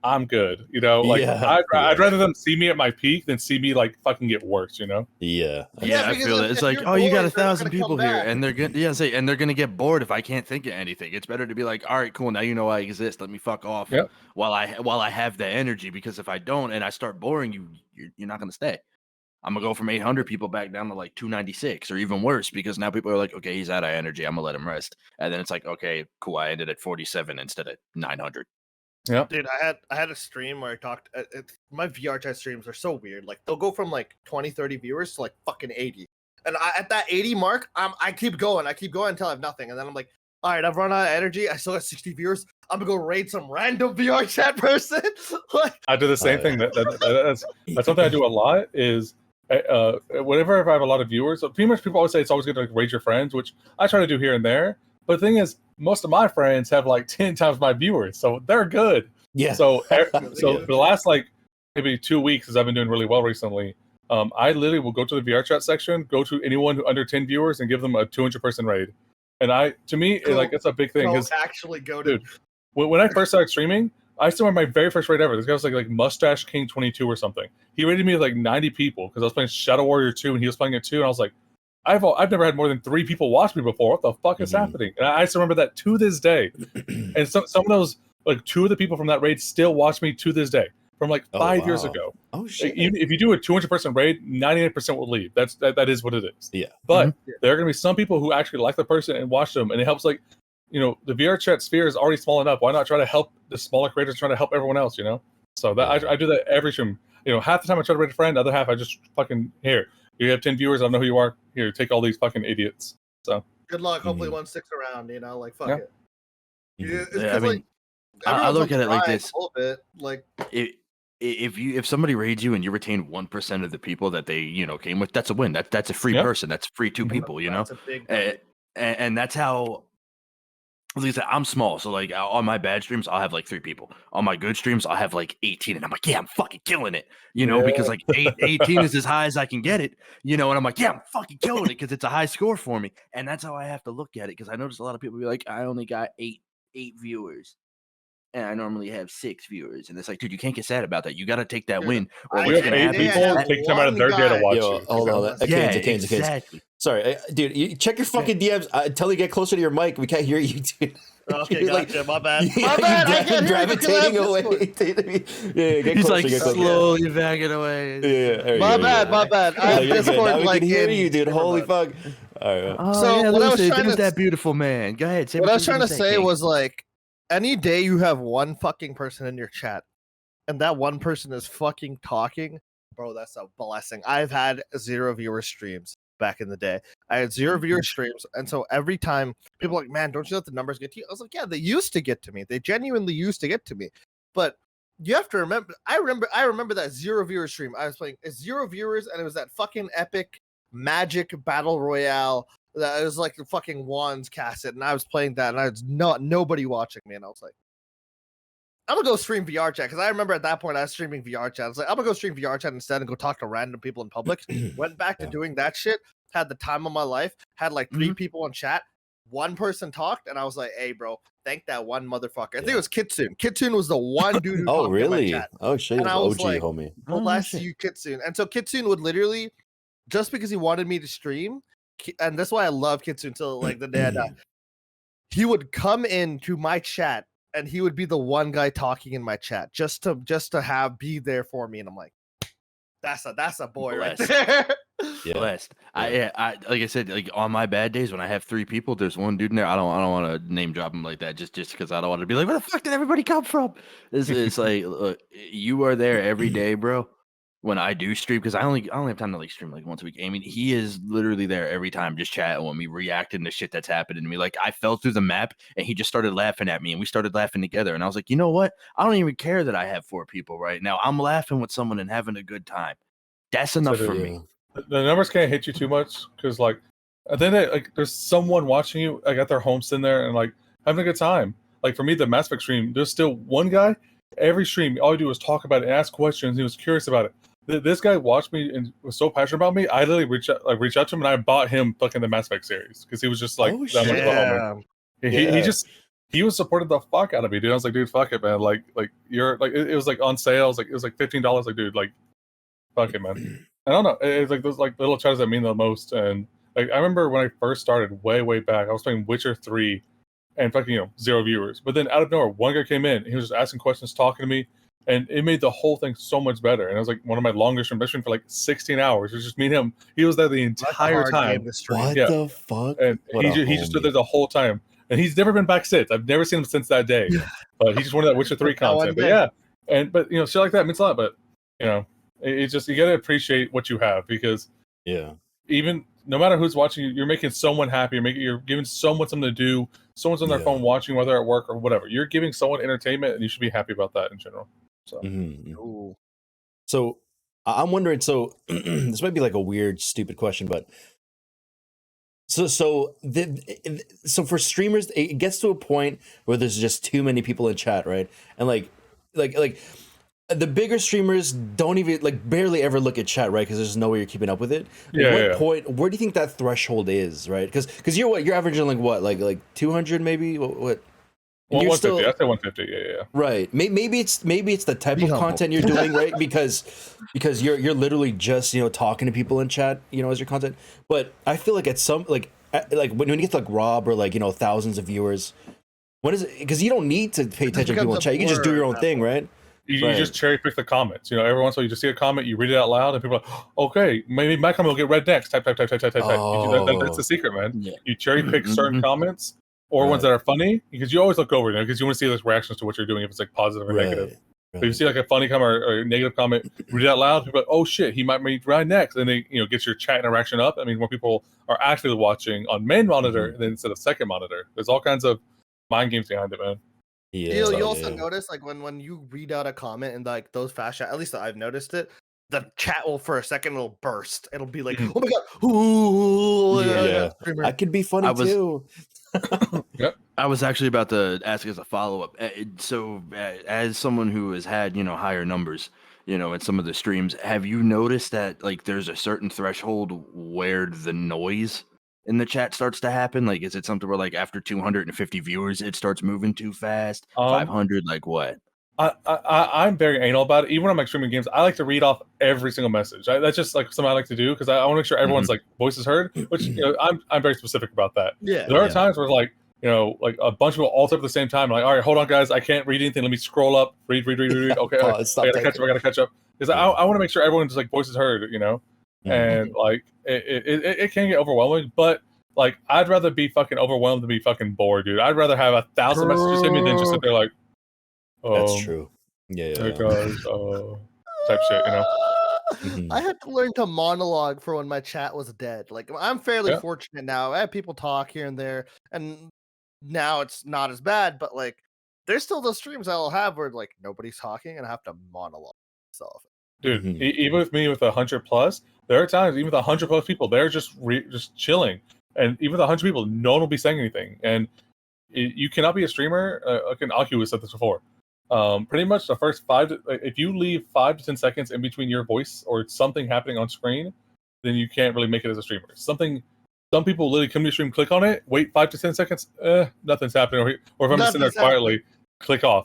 I'm good. You know, like I'd rather them see me at my peak than see me like fucking get worse. You know? Yeah. I feel it. It's like, oh, you got 1,000 people here, and they're gonna get bored if I can't think of anything. It's better to be like, all right, cool. Now you know I exist. Let me fuck off while I have the energy. Because if I don't and I start boring you, you're not gonna stay. I'm gonna go from 800 people back down to like 296 or even worse, because now people are like, okay, he's out of energy. I'm gonna let him rest. And then it's like, okay, cool. I ended at 47 instead of 900. Yeah, dude, I had a stream where I talked. My VRchat streams are so weird. Like they'll go from like 20-30 viewers to like fucking 80, and at that 80 mark, I keep going until I have nothing, and then I'm like, all right, I've run out of energy. I still got 60 viewers. I'm gonna go raid some random VRchat person. Like, I do the same thing. That's something I do a lot. Is whenever if I have a lot of viewers, so pretty much people always say it's always good to like raid your friends, which I try to do here and there. But the thing is, most of my friends have like 10 times my viewers, so they're good. Yeah. So for the last like maybe 2 weeks, as I've been doing really well recently, I literally will go to the VR chat section, go to anyone who under 10 viewers, and give them a 200 person raid. And it's a big thing. Actually go to. Dude, when I first started streaming, I still remember my very first raid ever. This guy was like Mustache King 22 or something. He raided me with like 90 people because I was playing Shadow Warrior 2 and he was playing it too. And I was like, I've never had more than 3 people watch me before. What the fuck is happening? And I still remember that to this day. And some of those, like 2 of the people from that raid still watch me to this day from like 5 years ago. Oh shit! Like, even if you do a 200 person raid, 99% will leave. That is what it is. Yeah. But there are gonna be some people who actually like the person and watch them, and it helps. Like, you know, the VR chat sphere is already small enough. Why not try to help the smaller creators, trying to help everyone else? You know. So that I do that every stream. You know, half the time I try to raid a friend, the other half I just fucking here. You have 10 viewers. I don't know who you are. Here, take all these fucking idiots. So good luck. Hopefully, one sticks around. You know, like fuck it. Yeah, I mean, I look at it like this. A little bit, like if somebody raids you and you retain 1% of the people that they came with, that's a win. That's a free person. That's free 2 people. You know, and that's how like I said, I'm small, so like on my bad streams, I'll have like 3 people. On my good streams, I'll have like 18, and I'm like, yeah, I'm fucking killing it, because like 18 is as high as I can get it, and I'm like, yeah, I'm fucking killing it because it's a high score for me, and that's how I have to look at it. Because I notice a lot of people be like, I only got eight viewers, and I normally have 6 viewers, and it's like, dude, you can't get sad about that. You got to take that win, or we what's have gonna 8 happen? people take time out of their day to watch Yo, you. hold on, Akaines. Exactly. Sorry, dude. You check your fucking DMs. Until you get closer to your mic, we can't hear you, dude. Okay, gotcha. My bad. My bad. I can't gravitating away. Get He's closer, like slowly backing away. Yeah. My bad. I have Discord now we like can hear you, dude. Holy fuck. All right. Oh, So yeah, what I was trying there's to that beautiful man. Go ahead. Say what I was trying to say, say King. was like, any day you have one fucking person in your chat, and that one person is fucking talking, bro, that's a blessing. I've had 0 viewer streams back in the day. I had 0 viewer streams, and so every time people are like, man, don't you let the numbers get to you? I was like, yeah, they used to get to me. They genuinely used to get to me. But you have to remember, I remember that 0 viewer stream. I was playing 0 viewers, and it was that fucking epic magic battle royale. That it was like the fucking wands cast it, and I was playing that, and I was nobody watching me, and I was like, I'm gonna go stream vrchat, because I remember at that point I was streaming vrchat. I was like, I'm gonna go stream vrchat instead and go talk to random people in public. Went back to doing that shit. Had the time of my life. Had like 3 people in chat. One person talked, and I was like, "Hey, bro, thank that one motherfucker." I think it was Kitsune. Kitsune was the one dude who talked in my chat. Oh shit! And I was OG like, homie. bless you, Kitsune. And so Kitsune would literally, just because he wanted me to stream, and that's why I love Kitsune till like the day I die. He would come into my chat, and he would be the one guy talking in my chat just to be there for me. And I'm like, that's a boy right there. Blessed. I like I said, like on my bad days when I have 3 people, there's one dude in there. I don't want to name drop him like that just because I don't want to be like, where the fuck did everybody come from? It's like, look, you are there every day, bro. When I do stream, because I only have time to like stream like once a week. I mean, he is literally there every time, just chatting with me, reacting to shit that's happening to me. Like I fell through the map, and he just started laughing at me, and we started laughing together. And I was like, you know what? I don't even care that I have 4 people right now. I'm laughing with someone and having a good time. That's enough for me. The numbers can't hit you too much because, like, at the end of it, like, there's someone watching you, like, at their home sitting there and like having a good time. Like for me, the Mass Effect stream, there's still one guy. Every stream, all he do was talk about it, and ask questions. He was curious about it. This guy watched me and was so passionate about me. I literally reached out to him, and I bought him fucking the Mass Effect series because he was just like that much of a homie. He was supported the fuck out of me, dude. I was like, dude, fuck it, man. Like you're like it was like on sale. It was like $15. Like, dude, like fuck it, man. I don't know. It's like those like little chatters that mean the most. And like I remember when I first started way back, I was playing Witcher 3 and fucking 0 viewers. But then out of nowhere, one guy came in. He was just asking questions, talking to me. And it made the whole thing so much better. And it was like one of my longest streams for like 16 hours. It was just me and him. He was there the entire time. What the fuck? And he just stood there the whole time. And he's never been back since. I've never seen him since that day. But he just wanted that Witcher 3 content. But yeah. But shit like that means a lot. But it's just, you gotta appreciate what you have, because even no matter who's watching you, you're making someone happy. You're giving someone something to do. Someone's on their phone watching, whether at work or whatever. You're giving someone entertainment, and you should be happy about that in general. So, so I'm wondering. So this might be like a weird, stupid question, but so for streamers, it gets to a point where there's just too many people in chat, right? And like the bigger streamers don't even barely ever look at chat, right? Because there's no way you're keeping up with it. At what point? Where do you think that threshold is, right? Because you're averaging like 200 maybe. What? Well, 150. I say 150. Yeah. Right. Maybe it's the type of content you're doing, right? Because you're literally just talking to people in chat, as your content. But I feel like at some when you get to like Rob or thousands of viewers, what is it? Because you don't need to pay attention to people in chat. You can just do your own thing, right? You just cherry pick the comments. Every once in a while you just see a comment, you read it out loud, and people are like, okay, maybe my comment will get read next. Type. That's the secret, man. Yeah. You cherry pick certain comments or ones that are funny, because you always look over it, because you want to see those reactions to what you're doing, if it's like positive or negative. But if you see like a funny comment or a negative comment, read it out loud, people are like, oh shit, he might read right next. And then gets your chat interaction up. I mean, more people are actually watching on main monitor than instead of second monitor. There's all kinds of mind games behind it, man. Yeah, you also notice when you read out a comment and like those fast chat, at least I've noticed it, the chat will for a second it'll burst. It'll be like, oh my god, ooh, that could be funny too. Yep. I was actually about to ask as a follow-up. So, as someone who has had, higher numbers, in some of the streams, have you noticed that like there's a certain threshold where the noise in the chat starts to happen? Like, is it something where like after 250 viewers, it starts moving too fast? 500, like what? I'm very anal about it. Even when I'm like streaming games, I like to read off every single message. That's just like something I like to do because I want to make sure everyone's like voice is heard. Which I'm very specific about that. Yeah. There are times where like like a bunch of people all type at the same time. Like, all right, hold on, guys, I can't read anything. Let me scroll up, read. Okay, I gotta catch up. Because I want to make sure everyone's like voice is heard. And like it can get overwhelming, but like I'd rather be fucking overwhelmed than be fucking bored, dude. I'd rather have 1,000 messages hit me than just sit there like. That's true. Yeah. Guys, type shit, I had to learn to monologue for when my chat was dead. Like I'm fairly fortunate now. I have people talk here and there, and now it's not as bad. But like, there's still those streams I'll have where like nobody's talking and I have to monologue myself. Dude, even with me with 100+, there are times even with 100+ people, they're just chilling, and even with 100 people, no one will be saying anything, and you cannot be a streamer. Like an Oculus said this before. Pretty much the first if you leave 5 to 10 seconds in between your voice or something happening on screen, then you can't really make it as a streamer. Some people literally come to your stream, click on it, wait 5 to 10 seconds, nothing's happening. Or if I'm just sitting there quietly, click off.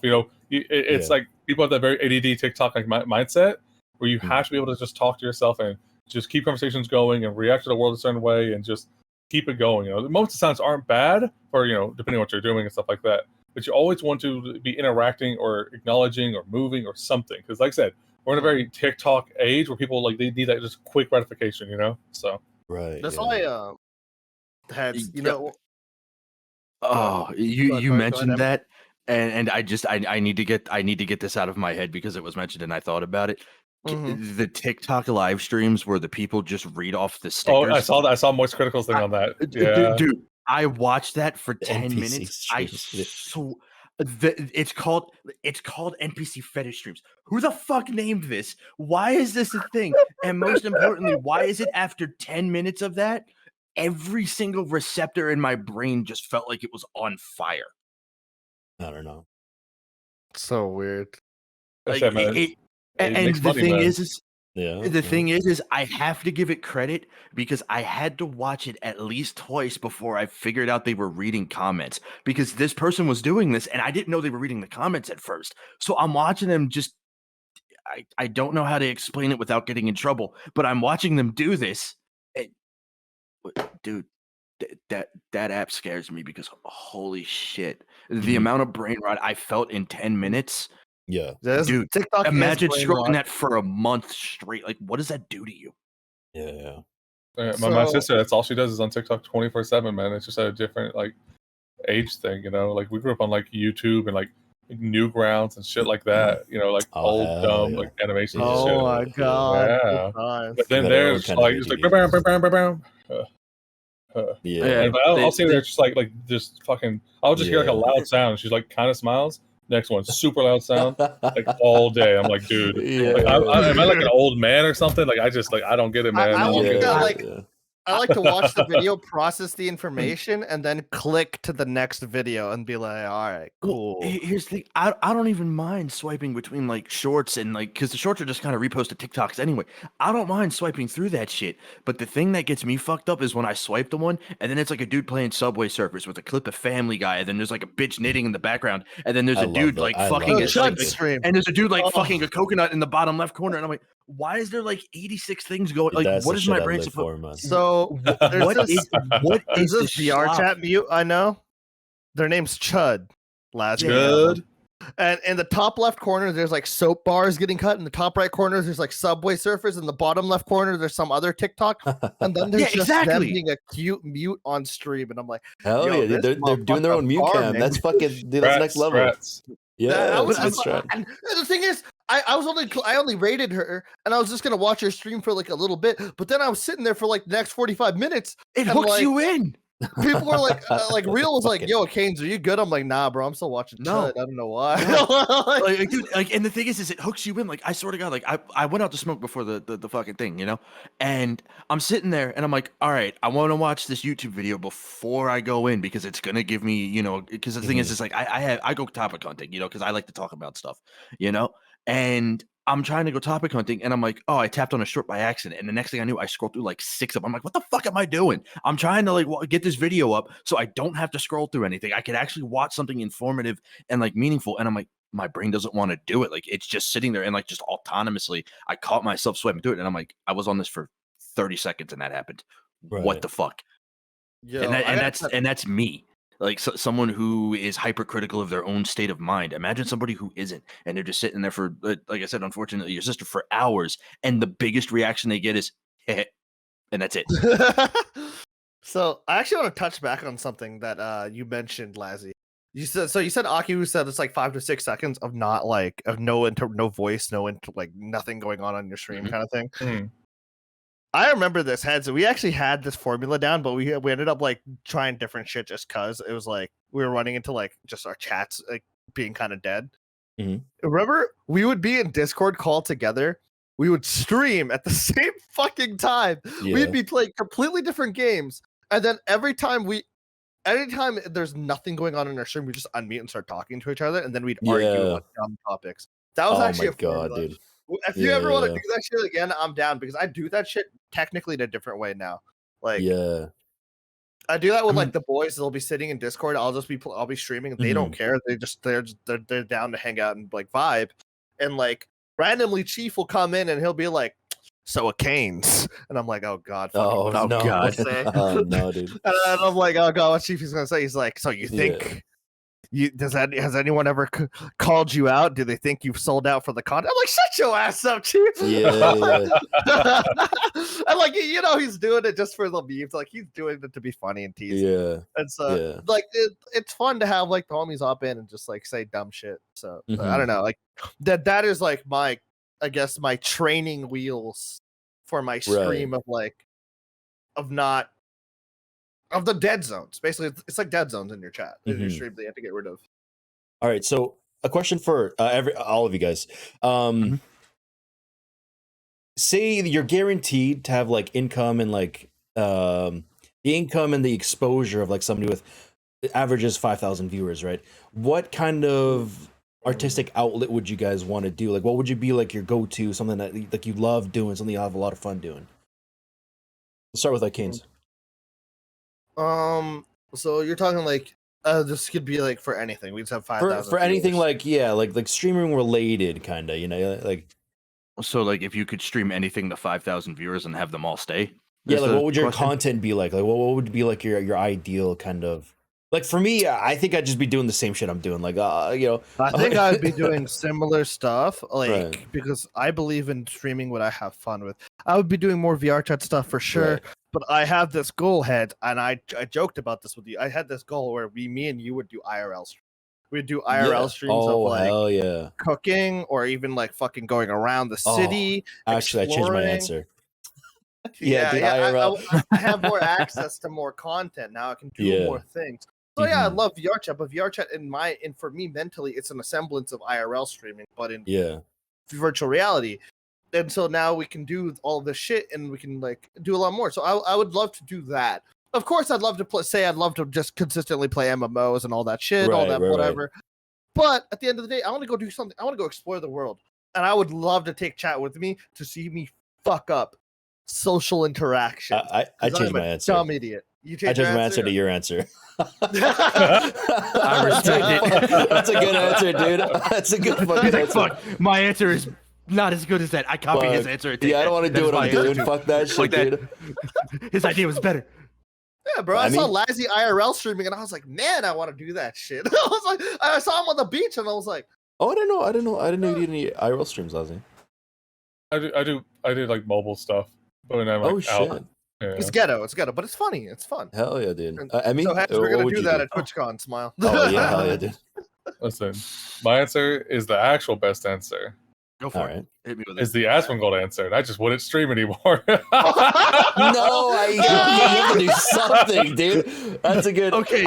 It's like people have that very ADD TikTok like mindset where you have to be able to just talk to yourself and just keep conversations going and react to the world a certain way and just keep it going. The moments of silence aren't bad for depending on what you're doing and stuff like that. But you always want to be interacting or acknowledging or moving or something. Because like I said, we're in a very TikTok age where people like they need that just quick gratification, So right. That's why had you mentioned that, and I need to get this out of my head because it was mentioned and I thought about it. The TikTok live streams where the people just read off the stickers. Oh, I saw that. I saw Moist Critical's thing on that. Yeah, dude. I watched that for 10 NPC minutes. streams. It's called NPC fetish streams. Who the fuck named this? Why is this a thing? And most importantly, why is it after 10 minutes of that, every single receptor in my brain just felt like it was on fire? I don't know. So weird. Like, and the thing is the thing is I have to give it credit because I had to watch it at least twice before I figured out they were reading comments, because this person was doing this and I didn't know they were reading the comments at first. So I'm watching them just I don't know how to explain it without getting in trouble, but I'm watching them do this. And, dude, that app scares me because holy shit, the amount of brain rot I felt in 10 minutes. Yeah, dude, TikTok imagine scrolling that for a month straight. Like, what does that do to you? Yeah. My sister, that's all she does is on TikTok 24/7, man. It's just a different like age thing, Like we grew up on like YouTube and like Newgrounds and shit like that, like old dumb like animation. Oh shit. my god! Yeah. But then there's like it's like and I'll see there just like just fucking. I'll just hear like a loud sound. She's like kind of smiles. Next one, super loud sound, like all day. I'm like, dude, like, am I like an old man or something? Like, I just like I don't get it, man. I like to watch the video, process the information, and then click to the next video and be like, all right, cool. Here's the thing. I don't even mind swiping between like shorts and like, because the shorts are just kind of reposted TikToks anyway. I don't mind swiping through that shit. But the thing that gets me fucked up is when I swipe the one and then it's like a dude playing Subway Surfers with a clip of Family Guy, and then there's like a bitch knitting in the background, and then there's a dude like fucking and there's a dude like fucking a coconut in the bottom left corner, and I'm like, why is there like 86 things going? Like, what is my brain supposed? So what is this vrchat mute? I know their name's Chud. Chud. And in the top left corner, there's like soap bars getting cut. In the top right corner, there's like Subway Surfers. In the bottom left corner, there's some other TikTok. And then there's just them being a cute mute on stream. And I'm like, hell yeah, they're doing their own mute cam. That's fucking that's next level. Yeah, and the thing is, I only rated her, and I was just gonna watch her stream for like a little bit, but then I was sitting there for like the next 45 minutes. It hooks you in. People were like Real was like, "Yo, Akaines, are you good?" I'm like, "Nah, bro, I'm still watching Chud. I don't know why." No. like, dude, like, and the thing is it hooks you in. Like, I swear to God, like, I went out to smoke before the fucking thing, you know, and I'm sitting there and I'm like, all right, I want to watch this YouTube video before I go in because it's gonna give me, you know, because the thing is, it's like I go topic hunting, you know, because I like to talk about stuff, you know, and I'm trying to go topic hunting and I'm like, oh, I tapped on a short by accident. And the next thing I knew, I scrolled through like 6 of them. I'm like, what the fuck am I doing? I'm trying to like get this video up so I don't have to scroll through anything. I could actually watch something informative and like meaningful. And I'm like, my brain doesn't want to do it. Like it's just sitting there and like just autonomously, I caught myself swiping through it. And I'm like, I was on this for 30 seconds and that happened. Right. What the fuck? Yo, and that's me. Like someone who is hypercritical of their own state of mind. Imagine somebody who isn't, and they're just sitting there for, like I said, unfortunately, your sister for hours, and the biggest reaction they get is, "Heh," and that's it. So I actually want to touch back on something that you mentioned, Lazzie. You said Aki said it's like 5 to 6 seconds of not like of no voice, like nothing going on your stream kind of thing. Mm-hmm. I remember this so we actually had this formula down, but we ended up like trying different shit just cause it was like we were running into like just our chats like being kind of dead. Mm-hmm. Remember, we would be in Discord call together. We would stream at the same fucking time. Yeah. We'd be playing completely different games, and then anytime there's nothing going on in our stream, we just unmute and start talking to each other, and then we'd argue about dumb topics. That was actually a formula. Dude. If you ever want to do that shit again, I'm down because I do that shit technically in a different way now. Like, I do that with like the boys. They'll be sitting in Discord. I'll be streaming. And they don't care. They're down to hang out and like vibe. And like randomly, Chief will come in and he'll be like, "So Akaines," and I'm like, "Oh God, no, God, oh no, dude." And I'm like, "Oh God, what Chief is gonna say?" He's like, "So you think?" Has anyone ever called you out? Do they think you've sold out for the content? I'm like, shut your ass up, Chief. Yeah. And like, you know, he's doing it just for the memes. Like he's doing it to be funny and tease. Yeah. And so like it's fun to have like the homies hop in and just like say dumb shit. So I don't know, like that is like my, I guess, my training wheels for my stream of like of the dead zones. Basically, it's like dead zones in your chat. In your stream, they have to get rid of. All right, so a question for all of you guys. Say you're guaranteed to have like income and like the income and the exposure of like somebody with averages 5,000 viewers, right? What kind of artistic outlet would you guys want to do? Like, what would you be like your go-to, something that like you love doing, something you have a lot of fun doing? Let's start with Akaines. So you're talking like this could be like for anything. We just have 5,000 for anything like like streaming related kind of, you know, like. So like if you could stream anything to 5,000 viewers and have them all stay. Yeah, like what would your content be like? Like what would be like your ideal kind of, like for me, I think I'd just be doing the same shit I'm doing. Like you know, I think I'd be doing similar stuff, like because I believe in streaming what I have fun with. I would be doing more vrchat stuff for sure. Right. But I have this goal head, and I joked about this with you. I had this goal where me and you would do IRL streams. We'd do IRL streams of like cooking or even like fucking going around the city. Actually, exploring. I changed my answer. IRL. I have more access to more content now. I can do more things. So I love vrchat, but vrchat for me mentally, it's an semblance of IRL streaming, but in virtual reality. And so now we can do all this shit and we can like do a lot more. So I would love to do that. Of course, I'd love to I'd love to just consistently play MMOs and all that shit, whatever. Right. But at the end of the day, I want to go do something. I want to go explore the world. And I would love to take chat with me to see me fuck up social interaction. I changed my answer. Dumb idiot. I changed my answer to your answer. I respect it. That's a good answer, dude. That's a good fucking answer. Fuck, my answer is not as good as that. I copied his answer. Yeah, I don't want to do what I'm doing. Fuck that shit, like dude. His idea was better. Yeah, bro. I saw Lazzie IRL streaming, and I was like, man, I want to do that shit. I was like, I saw him on the beach, and I was like, oh, I didn't know you did any IRL streams, Lazzie. I do like mobile stuff, but when I'm like shit. Out, yeah. It's ghetto, but it's funny. It's fun. Hell yeah, dude. I mean, so we're gonna do that at TwitchCon. Smile. Oh yeah, hell yeah, dude. Listen, my answer is the actual best answer. Go for it. Hit me with it. Is the Asmongold answered. I just wouldn't stream anymore. No, you have to do something, dude. That's a good. Okay.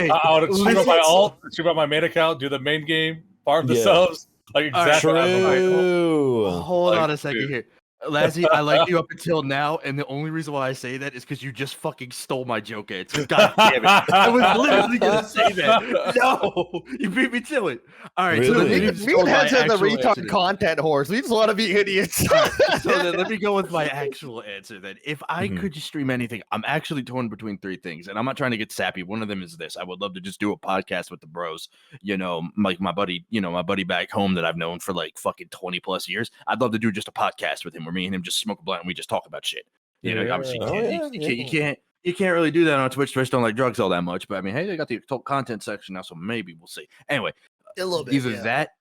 I would stream up my alt, stream up my main account, do the main game, farm the subs. Like exactly. True. Hold on a second here. Lazzie, I like you up until now, and the only reason why I say that is because you just fucking stole my joke answer. God damn it. I was literally going to say that. No, you beat me to it. All right, really? So me and Heads are the retard content whores. We just want to be idiots. Right, so then let me go with my actual answer then. If I could just stream anything, I'm actually torn between three things, and I'm not trying to get sappy. One of them is this. I would love to just do a podcast with the bros, like my buddy back home that I've known for like fucking 20 plus years. I'd love to do just a podcast with him where me and him just smoke a blunt and we just talk about shit. Obviously you can't really do that on Twitch. Twitch don't like drugs all that much, but I mean, hey, they got the adult content section now, so maybe we'll see. Anyway, a little bit, either that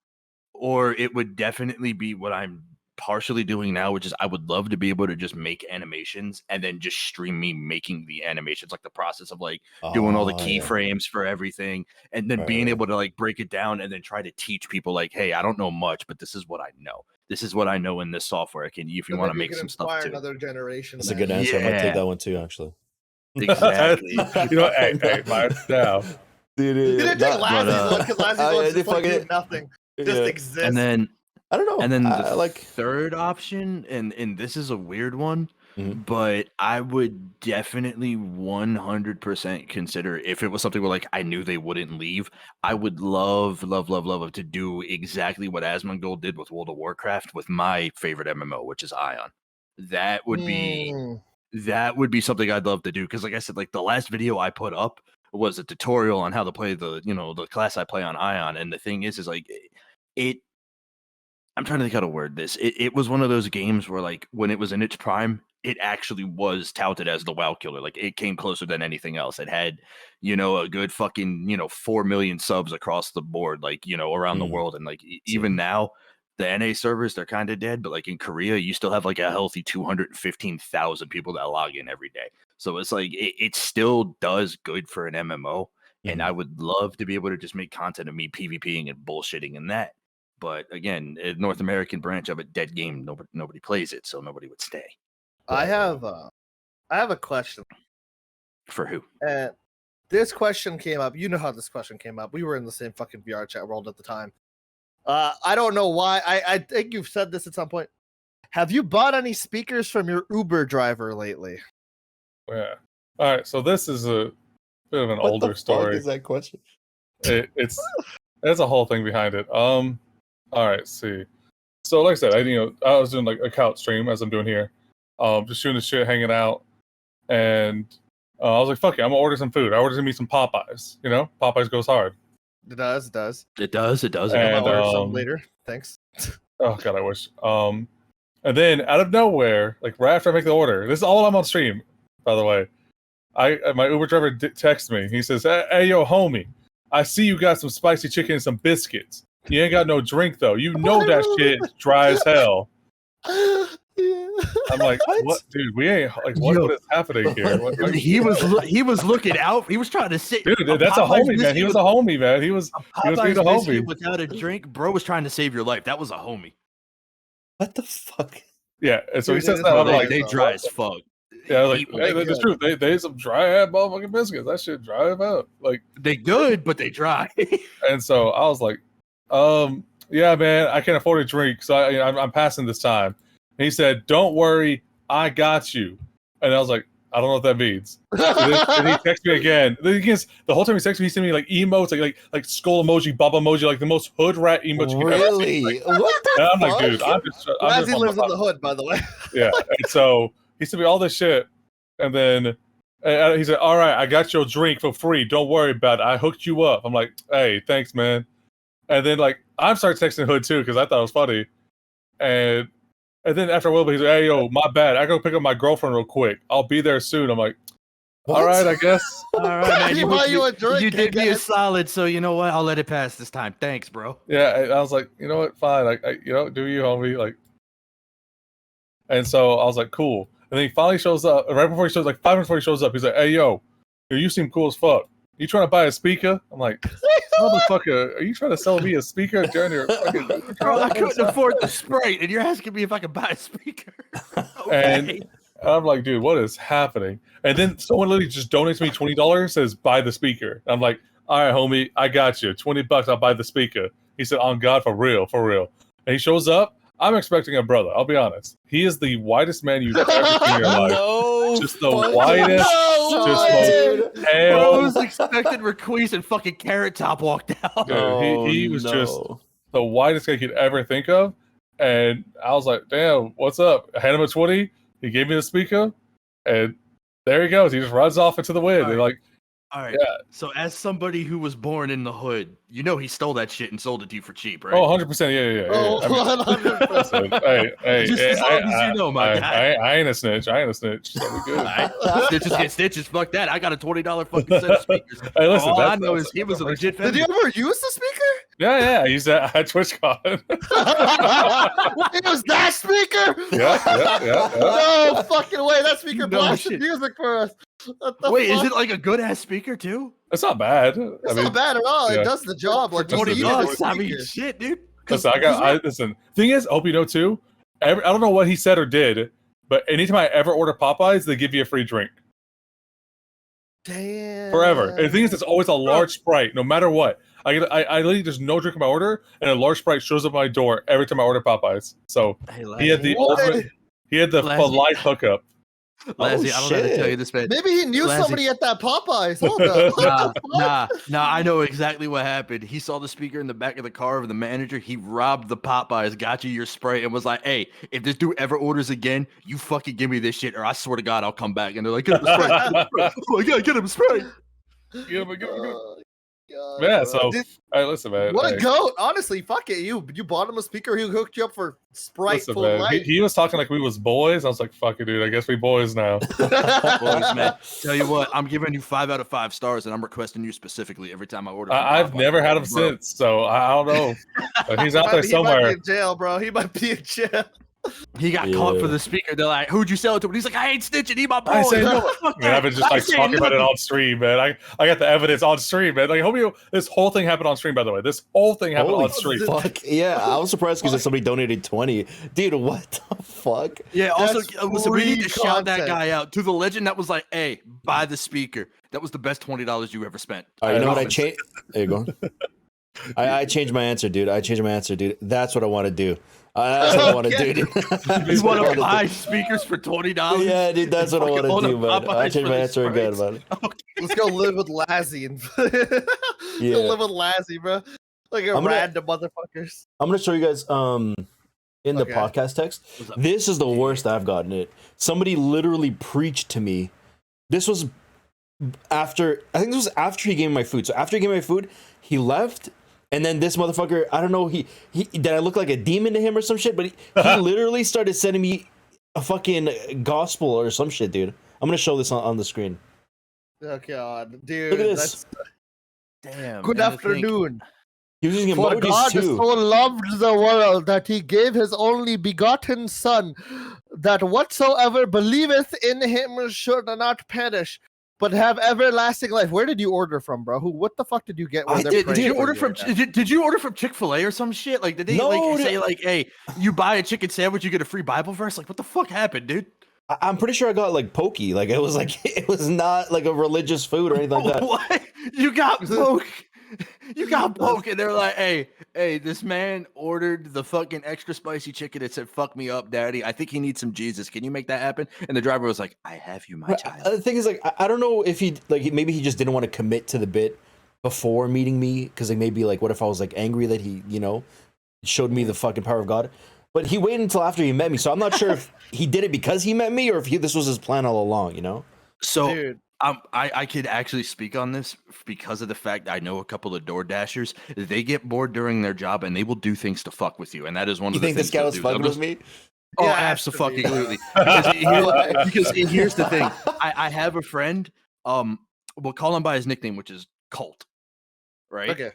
or it would definitely be what I'm partially doing now, which is I would love to be able to just make animations and then just stream me making the animations, like the process of like doing all the keyframes for everything, and then being able to like break it down and then try to teach people like, hey, I don't know much, but this is what I know. This is what I know in this software. If you want to make some stuff too. Another generation. That's a good answer. I might take that one too, actually. Exactly. Hey, mine now. Dude, you didn't take Lazzie's one because Lazzie's one just nothing. Just exists. And then I don't know. And then the third option, and this is a weird one, but I would definitely 100% consider if it was something where like I knew they wouldn't leave. I would love to do exactly what Asmongold did with World of Warcraft with my favorite MMO, which is Ion. That would be something I'd love to do because, like I said, like the last video I put up was a tutorial on how to play the class I play on Ion, and the thing is like it. I'm trying to think how to word this. It was one of those games where, like, when it was in its prime, it actually was touted as the WoW killer. Like, it came closer than anything else. It had, a good fucking, 4 million subs across the board, like, around the world. And, like, even now, the NA servers, they're kind of dead. But, like, in Korea, you still have, like, a healthy 215,000 people that log in every day. So it's like, it still does good for an MMO. And I would love to be able to just make content of me PvPing and bullshitting in that. But again, a North American branch of a dead game, nobody plays it, so nobody would stay. I have a question. For who? This question came up. You know how this question came up. We were in the same fucking VRchat world at the time. I don't know why. I think you've said this at some point. Have you bought any speakers from your Uber driver lately? Yeah. All right. So this is a bit of an older story. What is that question? There's a whole thing behind it. All right, see. So like I said, I was doing like a couch stream as I'm doing here, just shooting the shit, hanging out, and I was like, "Fuck it, I'm gonna order some food." I ordered me some Popeyes. Popeyes goes hard. It does. It does. And I'll order some later. Thanks. Oh god, I wish. And then out of nowhere, like right after I make the order, this is all I'm on stream, by the way. My Uber driver texts me. He says, "Hey, yo, homie, I see you got some spicy chicken and some biscuits. You ain't got no drink though. You know that shit dry as hell." I'm like, what, dude? We ain't like, what is happening here? He was looking out. He was trying to sit. Dude, that's a homie, man. He was a homie, man. He was being a homie. Without a drink, bro was trying to save your life. That was a homie. What the fuck? Yeah, and so he says that. I'm like, they dry as fuck. Yeah, like the truth. They some dry ass motherfucking biscuits. That shit dry about. Like they good, but they dry. And so I was like, yeah, man, I can't afford a drink, so I'm passing this time. And he said, "Don't worry, I got you." And I was like, I don't know what that means. And he texted me again. The whole time he texted me, he sent me like emotes, like skull emoji, baba emoji, like the most hood rat emoji you ever seen. Like, what the and I'm fuck? like, dude, I'm just Lazzie lives in the hood, by the way. Yeah, and so he sent me all this shit, and then he said, "All right, I got your drink for free. Don't worry about it. I hooked you up." I'm like, "Hey, thanks, man." And then like I started texting Hood too because I thought it was funny, and then after a little bit, he's like, "Hey, yo, my bad. I go pick up my girlfriend real quick. I'll be there soon." I'm like, "All right, I guess." All right, man. You did me a solid, so you know what? I'll let it pass this time. Thanks, bro. Yeah, I was like, you know what? Fine. I do you, homie? Like, and so I was like, cool. And then he finally shows up. Right before he shows, like 5 minutes before he shows up, he's like, "Hey, yo, you seem cool as fuck. You trying to buy a speaker?" I'm like, Motherfucker, are you trying to sell me a speaker during your fucking Bro, I couldn't afford the Sprite, and you're asking me if I could buy a speaker. And I'm like, dude, what is happening? And then someone literally just donates me $20, says, buy the speaker. I'm like, all right, homie, I got you. $20, I'll buy the speaker. He said, on God, for real, for real. And he shows up. I'm expecting a brother. I'll be honest. He is the whitest man you've ever seen in your life. No, just the whitest. Just most pale. Bro, I was expecting Requise and fucking Carrot Top walked out. Dude, he was just the whitest guy you could ever think of. And I was like, damn, what's up? I handed him a 20. He gave me the speaker. And there he goes. He just runs off into the wind. They're like, all right. Yeah. So as somebody who was born in the hood, you know he stole that shit and sold it to you for cheap, right? Oh, 100%. Yeah. Oh, I mean, 100%. hey, just as long as you know, my guy. I ain't a snitch. So we good. Stitches get stitches. Fuck that. I got a $20 fucking set of speakers. Hey, listen, all I know is he was a legit fan. Did you ever use the speaker? Yeah. I used that at TwitchCon. It was that speaker? Yeah. No fucking way. That speaker No blasted shit. music for us. Wait, is it like a good ass speaker too? It's not bad. It's not bad at all. yeah. It does the job. Like For you need $20. a I mean, speaker. shit, dude. Listen. Thing is, I hope you know too. I don't know what he said or did, but anytime I ever order Popeyes, they give you a free drink. Damn. Forever. And the thing is, it's always a large Sprite, no matter what. I literally there's no drink in my order, and a large Sprite shows up at my door every time I order Popeyes. So he had the ultimate. He had the life hookup. Lazzie, I don't know how to tell you this, man. Maybe he knew Lazzie. somebody at that Popeyes. Hold up. Nah. I know exactly what happened. He saw the speaker in the back of the car of the manager. He robbed the Popeyes, got you your Sprite, and was like, "Hey, if this dude ever orders again, you fucking give me this shit, or I swear to God, I'll come back." And they're like, "Get him a Sprite." Oh, yeah, get him a Sprite. Get him. God, Yeah, bro. so hey, listen, man. What a goat! Honestly, fuck it. You bought him a speaker. He hooked you up for Sprite Listen, full man. life. He was talking like we was boys. I was like, "Fuck it, dude. I guess we boys now." Boys, man. Tell you what, I'm giving you 5 out of 5 stars, and I'm requesting you specifically every time I order. I've never had him since, so I don't know. But he's out there He somewhere. might be in jail, bro. He might be in jail. He got caught for the speaker. They're like, "Who'd you sell it to?" And he's like, "I ain't snitching. He my boy." I say no. Fuck Man, I've been just I like say talking about it nothing. on stream, man. I got the evidence on stream, man. Like, homie, this whole thing happened on stream, by the way. This whole thing happened on stream. Fuck yeah! I was surprised because somebody donated 20. Dude, what the fuck? Yeah. Also, That's listen, we need to free shout that content. guy out to the legend that was like, "Hey, buy the speaker." That was the best $20 you ever spent. All right, you know what I changed? There you go. I changed my answer, dude. That's what I want to do. That's what I want to do, dude. You want to buy speakers for $20? Yeah, dude, that's what I want to do, man. I changed my answer again, man. Let's go live with Lazzie and go live with Lazzie, bro. Like a random motherfuckers. I'm gonna show you guys in the podcast text. This is the worst I've gotten it. Somebody literally preached to me. This was after he gave me my food. So after he gave me my food, he left. And then this motherfucker, I don't know, he did I look like a demon to him or some shit? But he literally started sending me a fucking gospel or some shit, dude. I'm gonna show this on the screen. Oh god, dude. Look at this. Damn. Good afternoon. He was using For emojis God too. so loved the world that he gave his only begotten Son, that whatsoever believeth in him should not perish, but have everlasting life. Where did you order from, bro? What the fuck did you get? Did you order from Chick-fil-A or some shit? Like, did they say like, "Hey, you buy a chicken sandwich, you get a free Bible verse"? Like, what the fuck happened, dude? I'm pretty sure I got like pokey. Like it was not like a religious food or anything like that. What? You got poke. You got poke, and they're like, hey, this man ordered the fucking extra spicy chicken. It said, "Fuck me up, daddy. I think he needs some Jesus. Can you make that happen?" And the driver was like, "I have you, my child." The thing is, like, I don't know if maybe he just didn't want to commit to the bit before meeting me, because like maybe like what if I was like angry that he showed me the fucking power of God. But he waited until after he met me, so I'm not sure if he did it because he met me or if this was his plan all along. So. Dude. I could actually speak on this because of the fact I know a couple of Door Dashers. They get bored during their job and they will do things to fuck with you, and that is one of the things. You think this guy was fucking with me? Oh, Yeah, absolutely. Because here's the thing. I have a friend. We'll call him by his nickname, which is Colt. Right. Okay.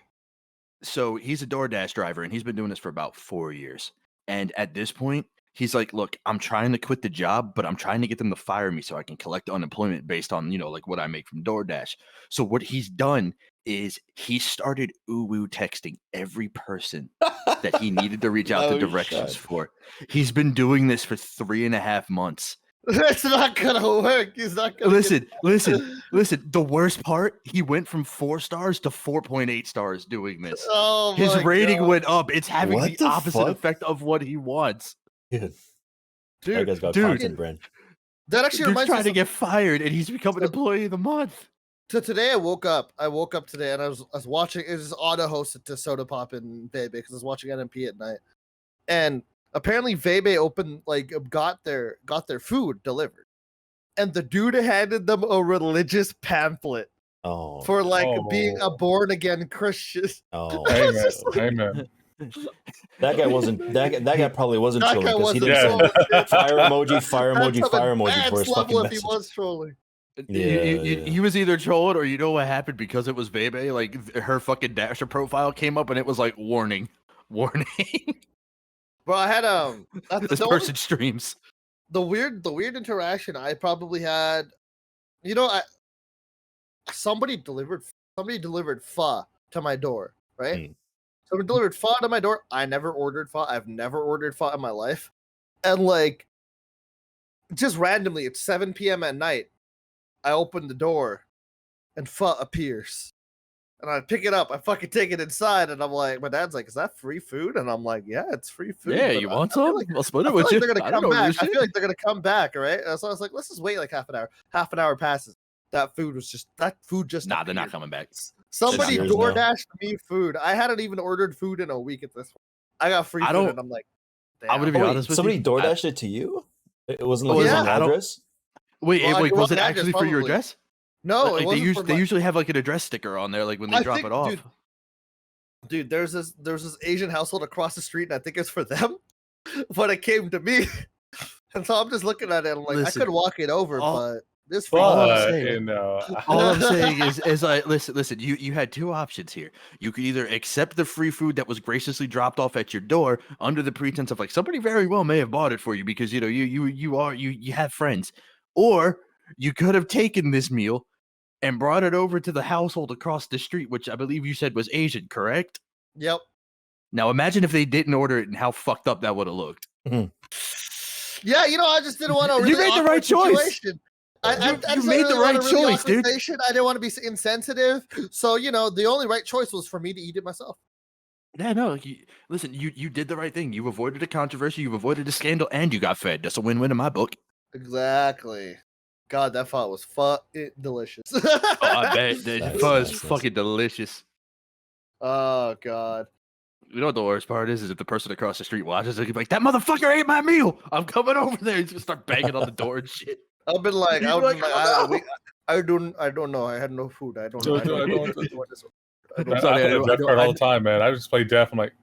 So he's a DoorDash driver, and he's been doing this for about 4 years. And at this point, he's like, "Look, I'm trying to quit the job, but I'm trying to get them to fire me so I can collect unemployment based on, like what I make from DoorDash." So what he's done is he started uwu texting every person that he needed to reach out the directions for. He's been doing this for 3.5 months. It's not gonna work. He's not gonna listen. The worst part, he went from 4 stars to 4.8 stars doing this. Oh, his rating God. went up. It's having the opposite effect of what he wants. Dude, that guy's got content brand. That actually reminds me. Trying to get fired, and he's become an employee of the month. So today I woke up today and I was watching. It was auto hosted to Soda Pop and Bebe because I was watching NMP at night, and apparently Bebe got their food delivered, and the dude handed them a religious pamphlet for being a born again Christian. Oh, amen. That guy probably wasn't trolling because he didn't say fire emoji for his fucking message. If he was trolling. He was either trolling or you know what happened because it was Bebe. Like her fucking Dasher profile came up and it was like warning. Bro, I had this person streams. The weird interaction I probably had. Somebody delivered pho to my door, right? Someone delivered pho to my door. I never ordered pho. I've never ordered pho in my life, and just randomly, it's 7 p.m. at night. I open the door, and pho appears, and I pick it up. I fucking take it inside, and I'm like, my dad's like, "Is that free food?" And I'm like, "Yeah, it's free food." Yeah, you want some? I'll split it with you. They're gonna come back. I feel like they're gonna come back, right? So I was like, let's just wait like half an hour. Half an hour passes. That food just. Nah, they're not coming back. Somebody DoorDashed me food. I hadn't even ordered food in a week at this point. I got free food, and I'm like, damn. I'm gonna be honest with you. Somebody DoorDashed it to you? It wasn't like an address? Wait, was it actually for your address? No, they usually have like an address sticker on there, like when they drop it off. Dude, there's this Asian household across the street, and I think it's for them. But it came to me, and so I'm just looking at it. I'm like, I could walk it over, but this. All I'm saying is like, listen. You had 2 options here. You could either accept the free food that was graciously dropped off at your door under the pretense of like somebody very well may have bought it for you because you have friends, or you could have taken this meal and brought it over to the household across the street, which I believe you said was Asian, correct? Yep. Now imagine if they didn't order it and how fucked up that would have looked. Yeah, I just didn't want to. You made the right choice. You made the right choice, dude. I didn't want to be insensitive, so the only right choice was for me to eat it myself. Yeah, no. Listen, you did the right thing. You avoided a controversy, you avoided a scandal, and you got fed. That's a win-win in my book. Exactly. God, that pho was delicious. I bet that pho is fucking delicious. Oh God. You know what the worst part is if the person across the street watches it, be like, "That motherfucker ate my meal. I'm coming over there." He's gonna start banging on the door and shit. I've been like, I don't know. I had no food. I don't know. I have Death card all the time, man. I just play Death. I'm like,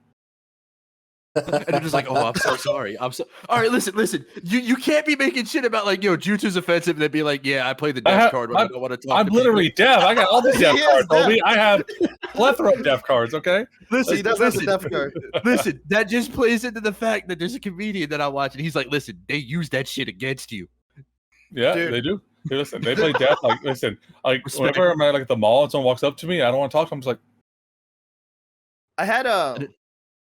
and they're just like, "Oh, I'm so sorry. I'm so." All right, listen. You can't be making shit about like, Jutsu's offensive, and then be like, "Yeah, I play the Death card when I don't want to talk." I'm literally deaf. I got all the Death cards, Toby. I have plethora of Death cards. Okay, listen. Listen, that just plays into the fact that there's a comedian that I watch, and he's like, "Listen, they use that shit against you." Yeah, dude. They do. Hey, listen, they play Death. Like, listen, like whenever I'm at the mall and someone walks up to me, I don't want to talk to them. I'm just like, I had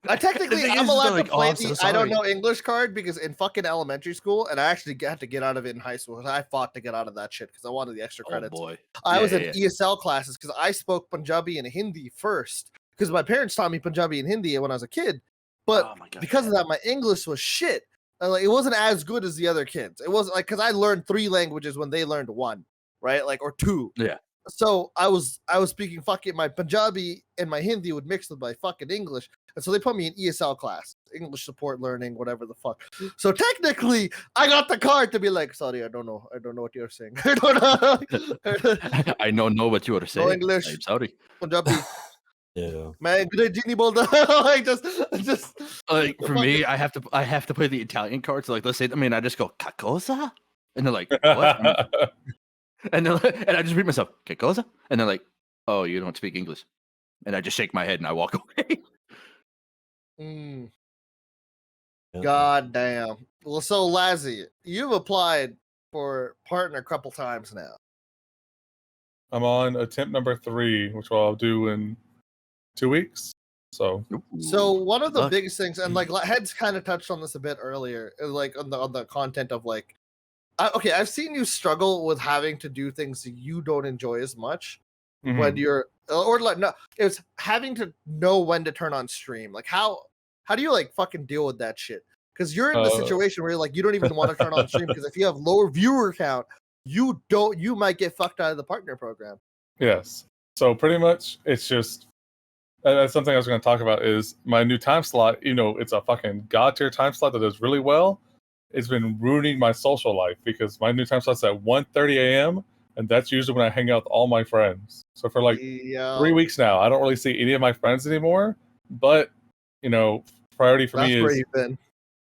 I'm allowed to play I don't know English card because in fucking elementary school, and I actually had to get out of it in high school. I fought to get out of that shit because I wanted the extra credits. Oh boy. I was in ESL classes because I spoke Punjabi and Hindi first because my parents taught me Punjabi and Hindi when I was a kid. But because of that, my English was shit. Like, it wasn't as good as the other kids. It wasn't like because I learned 3 languages when they learned 1, right? Like, or 2. Yeah. So I was speaking fucking my Punjabi and my Hindi would mix with my fucking English, and so they put me in ESL class, English support learning, whatever the fuck. So technically, I got the card to be like, sorry, I don't know what you're saying. I don't know. I don't know what you are saying. No English. I'm sorry. Punjabi. Yeah. Man, like just like for me, I have to play the Italian cards. So like, let's say, I just go "Cosa," and they're like, "What?" and I just read myself "Que cosa," and they're like, "Oh, you don't speak English," and I just shake my head and I walk away. God damn. Well, so Lazzie, you've applied for partner a couple times now. I'm on attempt number 3, which I'll do in 2 weeks. So one of the biggest things, and like Heads kind of touched on this a bit earlier, like on the content of like, okay, I've seen you struggle with having to do things you don't enjoy as much when you're, or like no, it's having to know when to turn on stream. Like how do you like fucking deal with that shit? Because you're in the situation where you're like you don't even want to turn on stream because if you have lower viewer count, you might get fucked out of the partner program. Yes. So pretty much it's just that's something I was going to talk about is my new time slot. You know, it's a fucking god tier time slot that does really well. It's been ruining my social life because my new time slot's at 1:30 a.m. and that's usually when I hang out with all my friends. So for like 3 weeks now, I don't really see any of my friends anymore. But you know, priority for me is where you've been.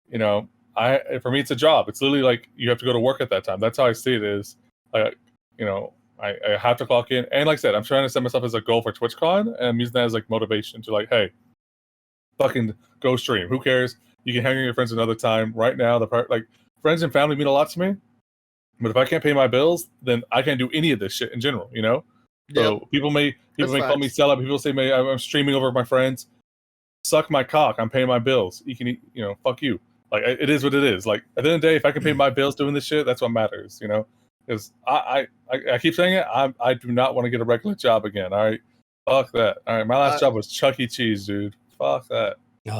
You know, for me it's a job. It's literally like you have to go to work at that time. That's how I see it. Is you know. I have to clock in, and like I said, I'm trying to set myself as a goal for TwitchCon, and I'm using that as like motivation to like, hey, fucking go stream. Who cares? You can hang with your friends another time. Right now, like friends and family mean a lot to me, but if I can't pay my bills, then I can't do any of this shit in general. You know, so people may call me sellout. People say, I'm streaming over my friends. Suck my cock. I'm paying my bills. You can, fuck you. Like it is what it is. Like at the end of the day, if I can pay my bills doing this shit, that's what matters. You know. Because I keep saying it, I do not want to get a regular job again. All right, fuck that. All right, my last job was Chuck E. Cheese, dude. Fuck that.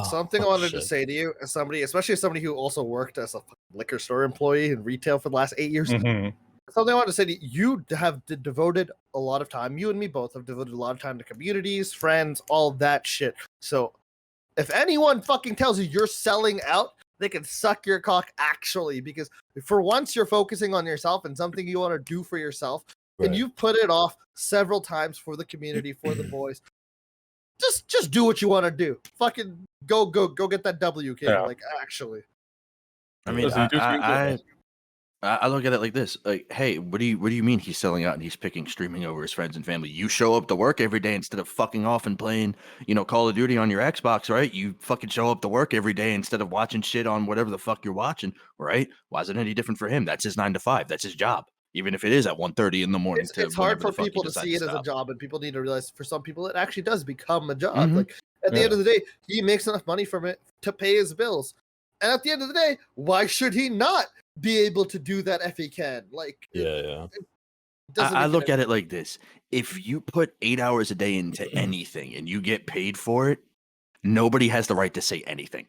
Something I wanted to say to you, as somebody, especially as somebody who also worked as a liquor store employee in retail for the last 8 years. Something I wanted to say to you, you have devoted a lot of time. You and me both have devoted a lot of time to communities, friends, all that shit. So if anyone fucking tells you you're selling out, they can suck your cock actually, because for once you're focusing on yourself and something you want to do for yourself, and you've put it off several times for the community, for the boys. Just do what you want to do. Fucking go get that W, kid. Yeah. Like actually. I mean, I look at it like this: like, hey, what do you mean he's selling out and he's picking streaming over his friends and family? You show up to work every day instead of fucking off and playing, Call of Duty on your Xbox, right? You fucking show up to work every day instead of watching shit on whatever the fuck you're watching, right? Why is it any different for him? That's his 9 to 5. That's his job, even if it is at 1:30 in the morning. It's hard for people to see it as a job, and people need to realize for some people it actually does become a job. Like at the end of the day, he makes enough money from it to pay his bills, and at the end of the day, why should he not be able to do that if he can? Like, I look at it like this: if you put 8 hours a day into anything and you get paid for it, nobody has the right to say anything.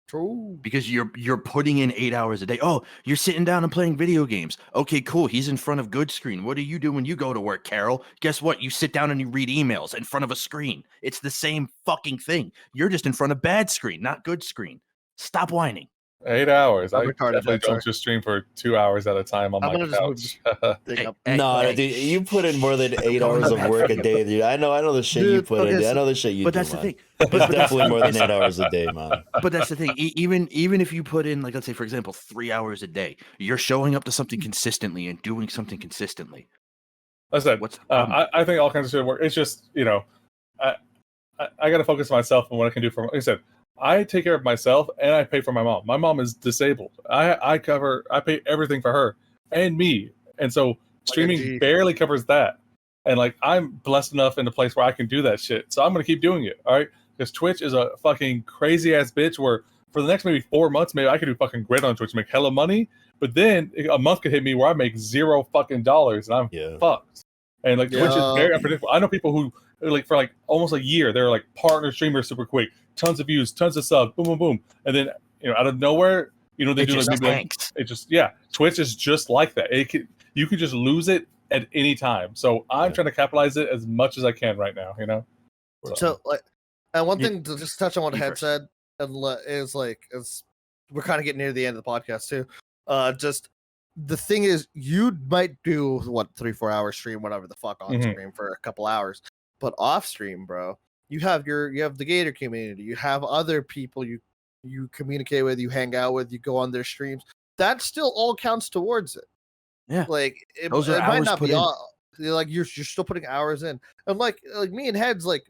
True. Because you're putting in 8 hours a day. Oh, you're sitting down and playing video games. Okay, cool. He's in front of good screen. What do you do when you go to work, Carol? Guess what? You sit down and you read emails in front of a screen. It's the same fucking thing. You're just in front of bad screen, not good screen. Stop whining. 8 hours. I definitely don't just stream for 2 hours at a time on my couch. No, dude, you put in more than 8 hours of work a day, dude. I know the shit you put in. I know the shit you do. But that's the thing. It's definitely more than 8 hours a day, man. But that's the thing. Even if you put in, like, let's say, for example, 3 hours a day, you're showing up to something consistently and doing something consistently. I said, I think all kinds of shit work. It's just, I got to focus on myself and what I can do for. Like I said, I take care of myself and I pay for my mom. My mom is disabled. I pay everything for her and me. And so streaming barely covers that. And like, I'm blessed enough in a place where I can do that shit. So I'm going to keep doing it. All right. Because Twitch is a fucking crazy ass bitch where for the next maybe 4 months, maybe I could do fucking great on Twitch, make hella money. But then a month could hit me where I make $0 fucking and I'm fucked. And like Twitch is very unpredictable. I know people who like for like almost a year, they're like partner streamers super quick. Tons of views, tons of subs, boom, boom, boom. And then, out of nowhere, they do like, it just, Twitch is just like that. You can just lose it at any time. So I'm trying to capitalize it as much as I can right now, So, like, and one thing to just touch on what Head said is like, we're kind of getting near the end of the podcast too. Just the thing is, you might do 3-4 hour stream, whatever the fuck on stream for a couple hours, but off stream, bro. You have the Gator community. You have other people you communicate with, you hang out with, you go on their streams. That still all counts towards it. Yeah, like it might not be all. Like you're still putting hours in. And like me and Heads, like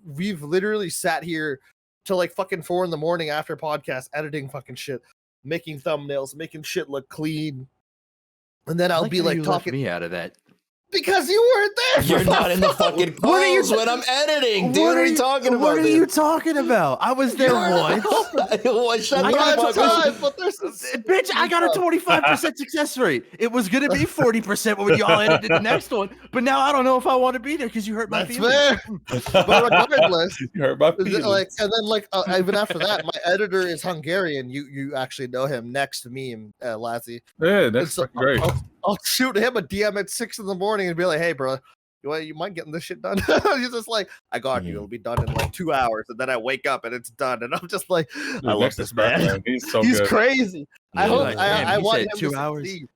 we've literally sat here till like fucking 4 a.m. after podcast, editing fucking shit, making thumbnails, making shit look clean. And then I'll be like talking me out of that. Because you weren't there. You're not in the fucking calls when I'm editing, dude. What are you talking about? What are you talking about? I was there once. Shut I got time, but there's bitch, I got a 25% success rate. It was gonna be 40% when y'all edited the next one, but now I don't know if I want to be there because you hurt my feelings. That's fair. But regardless, you hurt my feelings. Like, and then even after that, my editor is Hungarian. You actually know him. Next meme, Lazzie. Yeah, that's so great. I'll shoot him a DM at 6 a.m. and be like, "Hey, bro, you mind getting this shit done?" He's just like, "I got you. It'll be done in like 2 hours." And then I wake up and it's done. And I'm just like, Dude, "I love this man. He's so He's good. crazy." Yeah, I hope. I want him 2 to hours. succeed.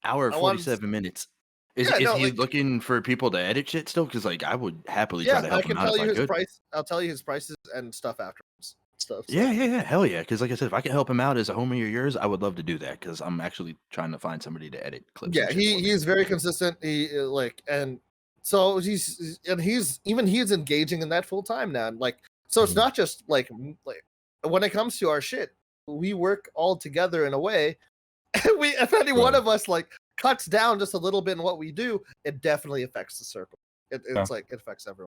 Hour 47 minutes. Is he looking for people to edit shit still? Because like I would happily try to help him out. I can tell you his price. I'll tell you his prices and stuff afterwards. Stuff. Yeah, hell yeah. Because like I said, if I can help him out as a homie of yours, I would love to do that. Because I'm actually trying to find somebody to edit clips. Yeah, he's very consistent. And so he's engaging in that full time now. And like, so it's not just like when it comes to our shit, we work all together in a way. If any one of us like cuts down just a little bit in what we do, it definitely affects the circle. It's like it affects everyone.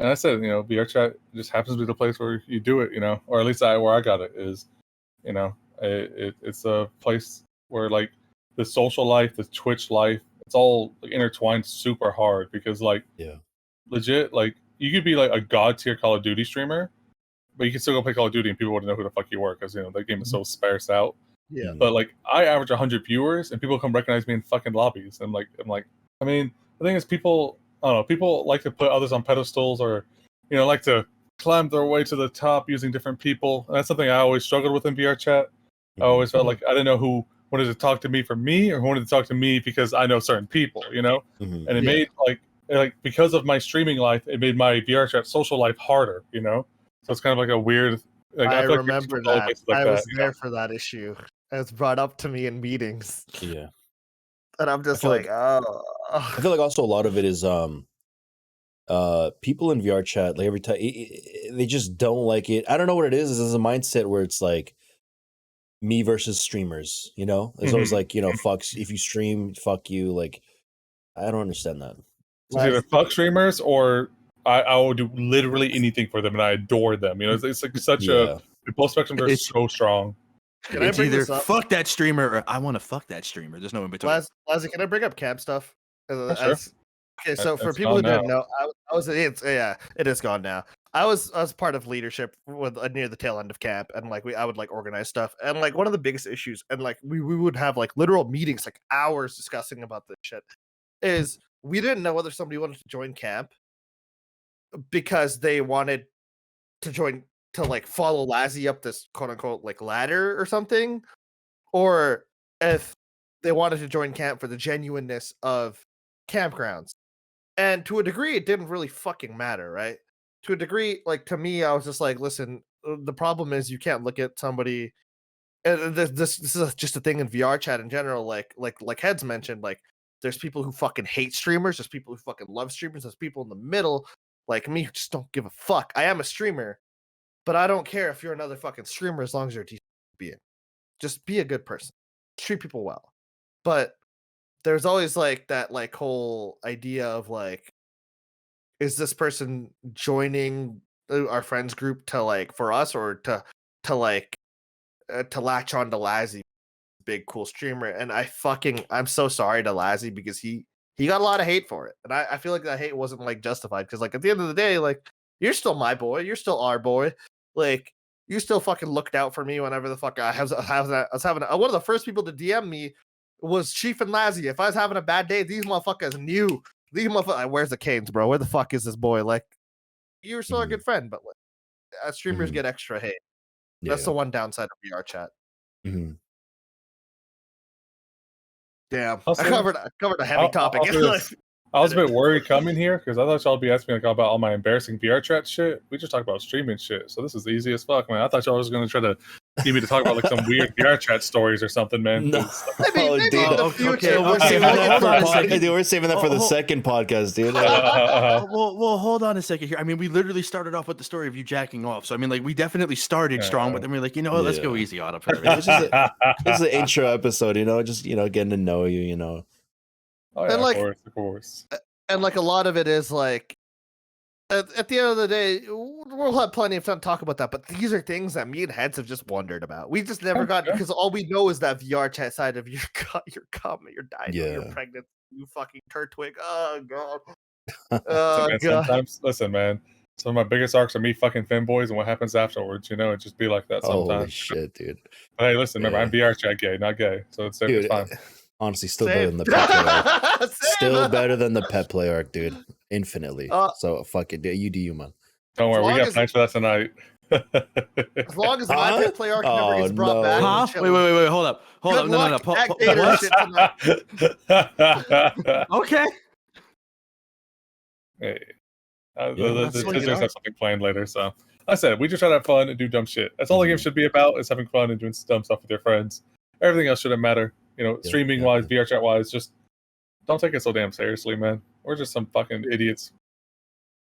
And I said, VRchat just happens to be the place where you do it, or at least where I got it is, it's a place where like the social life, the Twitch life, it's all like, intertwined super hard because legit, like you could be like a god tier Call of Duty streamer, but you can still go play Call of Duty and people wouldn't know who the fuck you were because that game is so sparse out. Yeah. But like I average 100 viewers and people come recognize me in fucking lobbies. And I mean, the thing is people like to put others on pedestals or, like to climb their way to the top using different people. And that's something I always struggled with in VRchat. I always felt like I didn't know who wanted to talk to me for me or who wanted to talk to me because I know certain people, And it made like because of my streaming life, it made my VRchat social life harder, So it's kind of like a weird. Like, I feel remember like that. I was there for that issue. It's brought up to me in meetings. Yeah. And I'm just like, oh. I feel like also a lot of it is people in VRchat, like every time they just don't like it. I don't know what it is. It's a mindset where it's like me versus streamers, It's always like, fucks if you stream, fuck you. Like I don't understand that. It's either fuck streamers or I will do literally anything for them and I adore them. It's like such a both spectrums are so strong. It's either fuck that streamer or I want to fuck that streamer. There's no in between. Lazzie, can I bring up camp stuff? Sure. Okay, so for people who didn't know, it is gone now. I was part of leadership with near the tail end of camp, and like I would like organize stuff, and like one of the biggest issues, and like we would have like literal meetings, like hours discussing about this shit, is we didn't know whether somebody wanted to join camp because they wanted to join to like follow Lazzie up this quote unquote like ladder or something, or if they wanted to join camp for the genuineness of campgrounds. And to a degree, it didn't really fucking matter, right? To a degree, like to me, I was just like, listen, the problem is you can't look at somebody. And this is just a thing in VRchat in general. Like Heads mentioned, like there's people who fucking hate streamers. There's people who fucking love streamers. There's people in the middle, like me, who just don't give a fuck. I am a streamer, but I don't care if you're another fucking streamer as long as you're a decent being. Just be a good person. Treat people well. But there's always like that like whole idea of like, is this person joining our friends group to like for us or to latch on to Lazzie, big cool streamer? And I'm so sorry to Lazzie because he got a lot of hate for it, and I feel like that hate wasn't like justified because like at the end of the day, like you're still my boy, you're still our boy, like you still fucking looked out for me whenever the fuck I was having one of the first people to DM me was Chief and Lazzie. If I was having a bad day, these motherfuckers knew. These motherfuckers, where's the Akaines, bro? Where the fuck is this boy? Like, you're still a good friend, but like, streamers get extra hate. That's the one downside of VRchat. Damn, I covered a heavy topic. I was a bit worried coming here because I thought y'all would be asking me like, about all my embarrassing VRchat shit. We just talked about streaming shit, so this is easy as fuck, man. I thought y'all was going to try to get me to talk about like some weird VRchat stories or something, man. No. We're saving that for the second podcast, dude. Well, hold on a second here. I mean, we literally started off with the story of you jacking off, so I mean, like we definitely started strong, but then we're like, let's go easy on it. This is an intro episode, just getting to know you, Oh yeah, And like, of course. And like a lot of it is like, at the end of the day, we'll have plenty of time to talk about that. But these are things that me and Heads have just wondered about. We just never got, because all we know is that VR chat side of your cum, your dino, you're pregnant, you fucking turtwig. Oh god. Oh man, god. Sometimes, listen, man. Some of my biggest arcs are me fucking femboys and what happens afterwards. You know, it just be like that sometimes. Holy shit, dude. But hey, listen, remember, I'm VR chat gay, not gay, so it's fine. Honestly, still better than the pet play arc. Still better than the pet play arc, dude. Infinitely. So fuck it, you do you, man. Don't worry, we got plans for that tonight. As long as my pet play arc never gets brought back. Huh? Wait, hold up. No. Okay. Hey. The scissors have something planned later, so I said we just try to have fun and do dumb shit. That's all the game should be about, is having fun and doing dumb stuff with your friends. Everything else shouldn't matter. You know, streaming wise, VR chat wise, just don't take it so damn seriously, man. We're just some fucking idiots.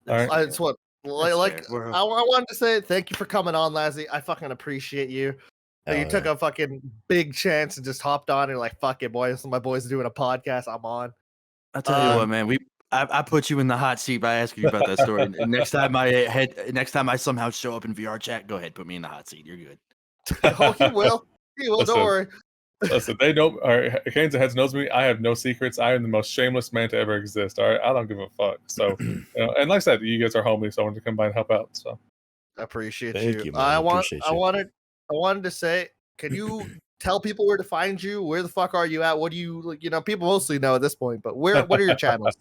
All right. It's what I wanted to say thank you for coming on, Lazzie. I fucking appreciate you. You took a fucking big chance and just hopped on and like, fuck it, boys. My boys are doing a podcast. I'm on. I'll tell you what, man. I put you in the hot seat by asking you about that story. And next time I somehow show up in VR chat, go ahead, put me in the hot seat. You're good. Oh, he will. He will. Don't worry. Listen, they know. All right, Akaines and Heads knows me. I have no secrets. I am the most shameless man to ever exist. All right, I don't give a fuck. So, you know, and like I said, you guys are homies, so I wanted to come by and help out. So, I appreciate you. Man. I wanted to say, can you tell people where to find you? Where the fuck are you at? What do you, you know? People mostly know at this point, but what are your channels?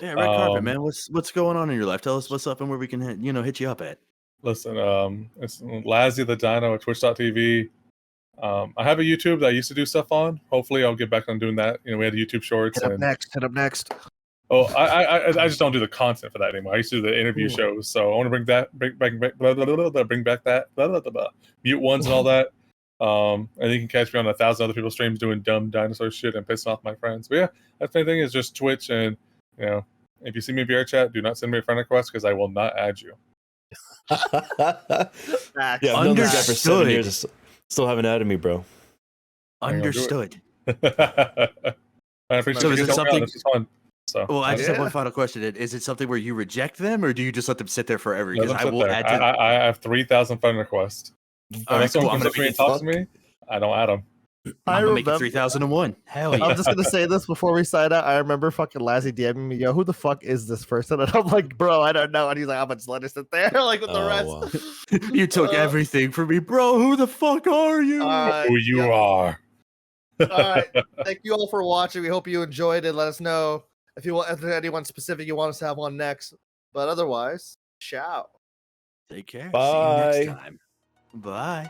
Yeah, red carpet, man. What's going on in your life? Tell us what's up and where we can hit you up at. Listen, it's Lazziethedino at Twitch.tv. I have a YouTube that I used to do stuff on. Hopefully, I'll get back on doing that. You know, we had YouTube Shorts. Hit up next. Oh, I just don't do the content for that anymore. I used to do the interview shows, so I want to bring back that mute ones and all that. And you can catch me on 1,000 other people's streams doing dumb dinosaur shit and pissing off my friends. But yeah, that's the thing, is just Twitch, and you know, if you see me in VR chat, do not send me a friend request because I will not add you. I've known this guy for 7 years. Still haven't added me, bro. Understood. I appreciate so is it something? This is fun. So, well, I just have one final question. Is it something where you reject them, or do you just let them sit there forever? Because I will add to. I have 3,000 friend requests. Unless someone comes up to me and talks to me, I don't add them. I'm gonna make it 3001. Hell yeah! I'm just gonna say this before we sign out. I remember fucking Lazzie DMing me, yo, who the fuck is this person? And I'm like, bro, I don't know. And he's like, I'm gonna just let her sit there, like with the rest. Wow. You took everything from me, bro. Who the fuck are you? Who you are. All right. Thank you all for watching. We hope you enjoyed it. Let us know if there's anyone specific you want us to have on next. But otherwise, ciao. Take care. Bye. See you next time. Bye.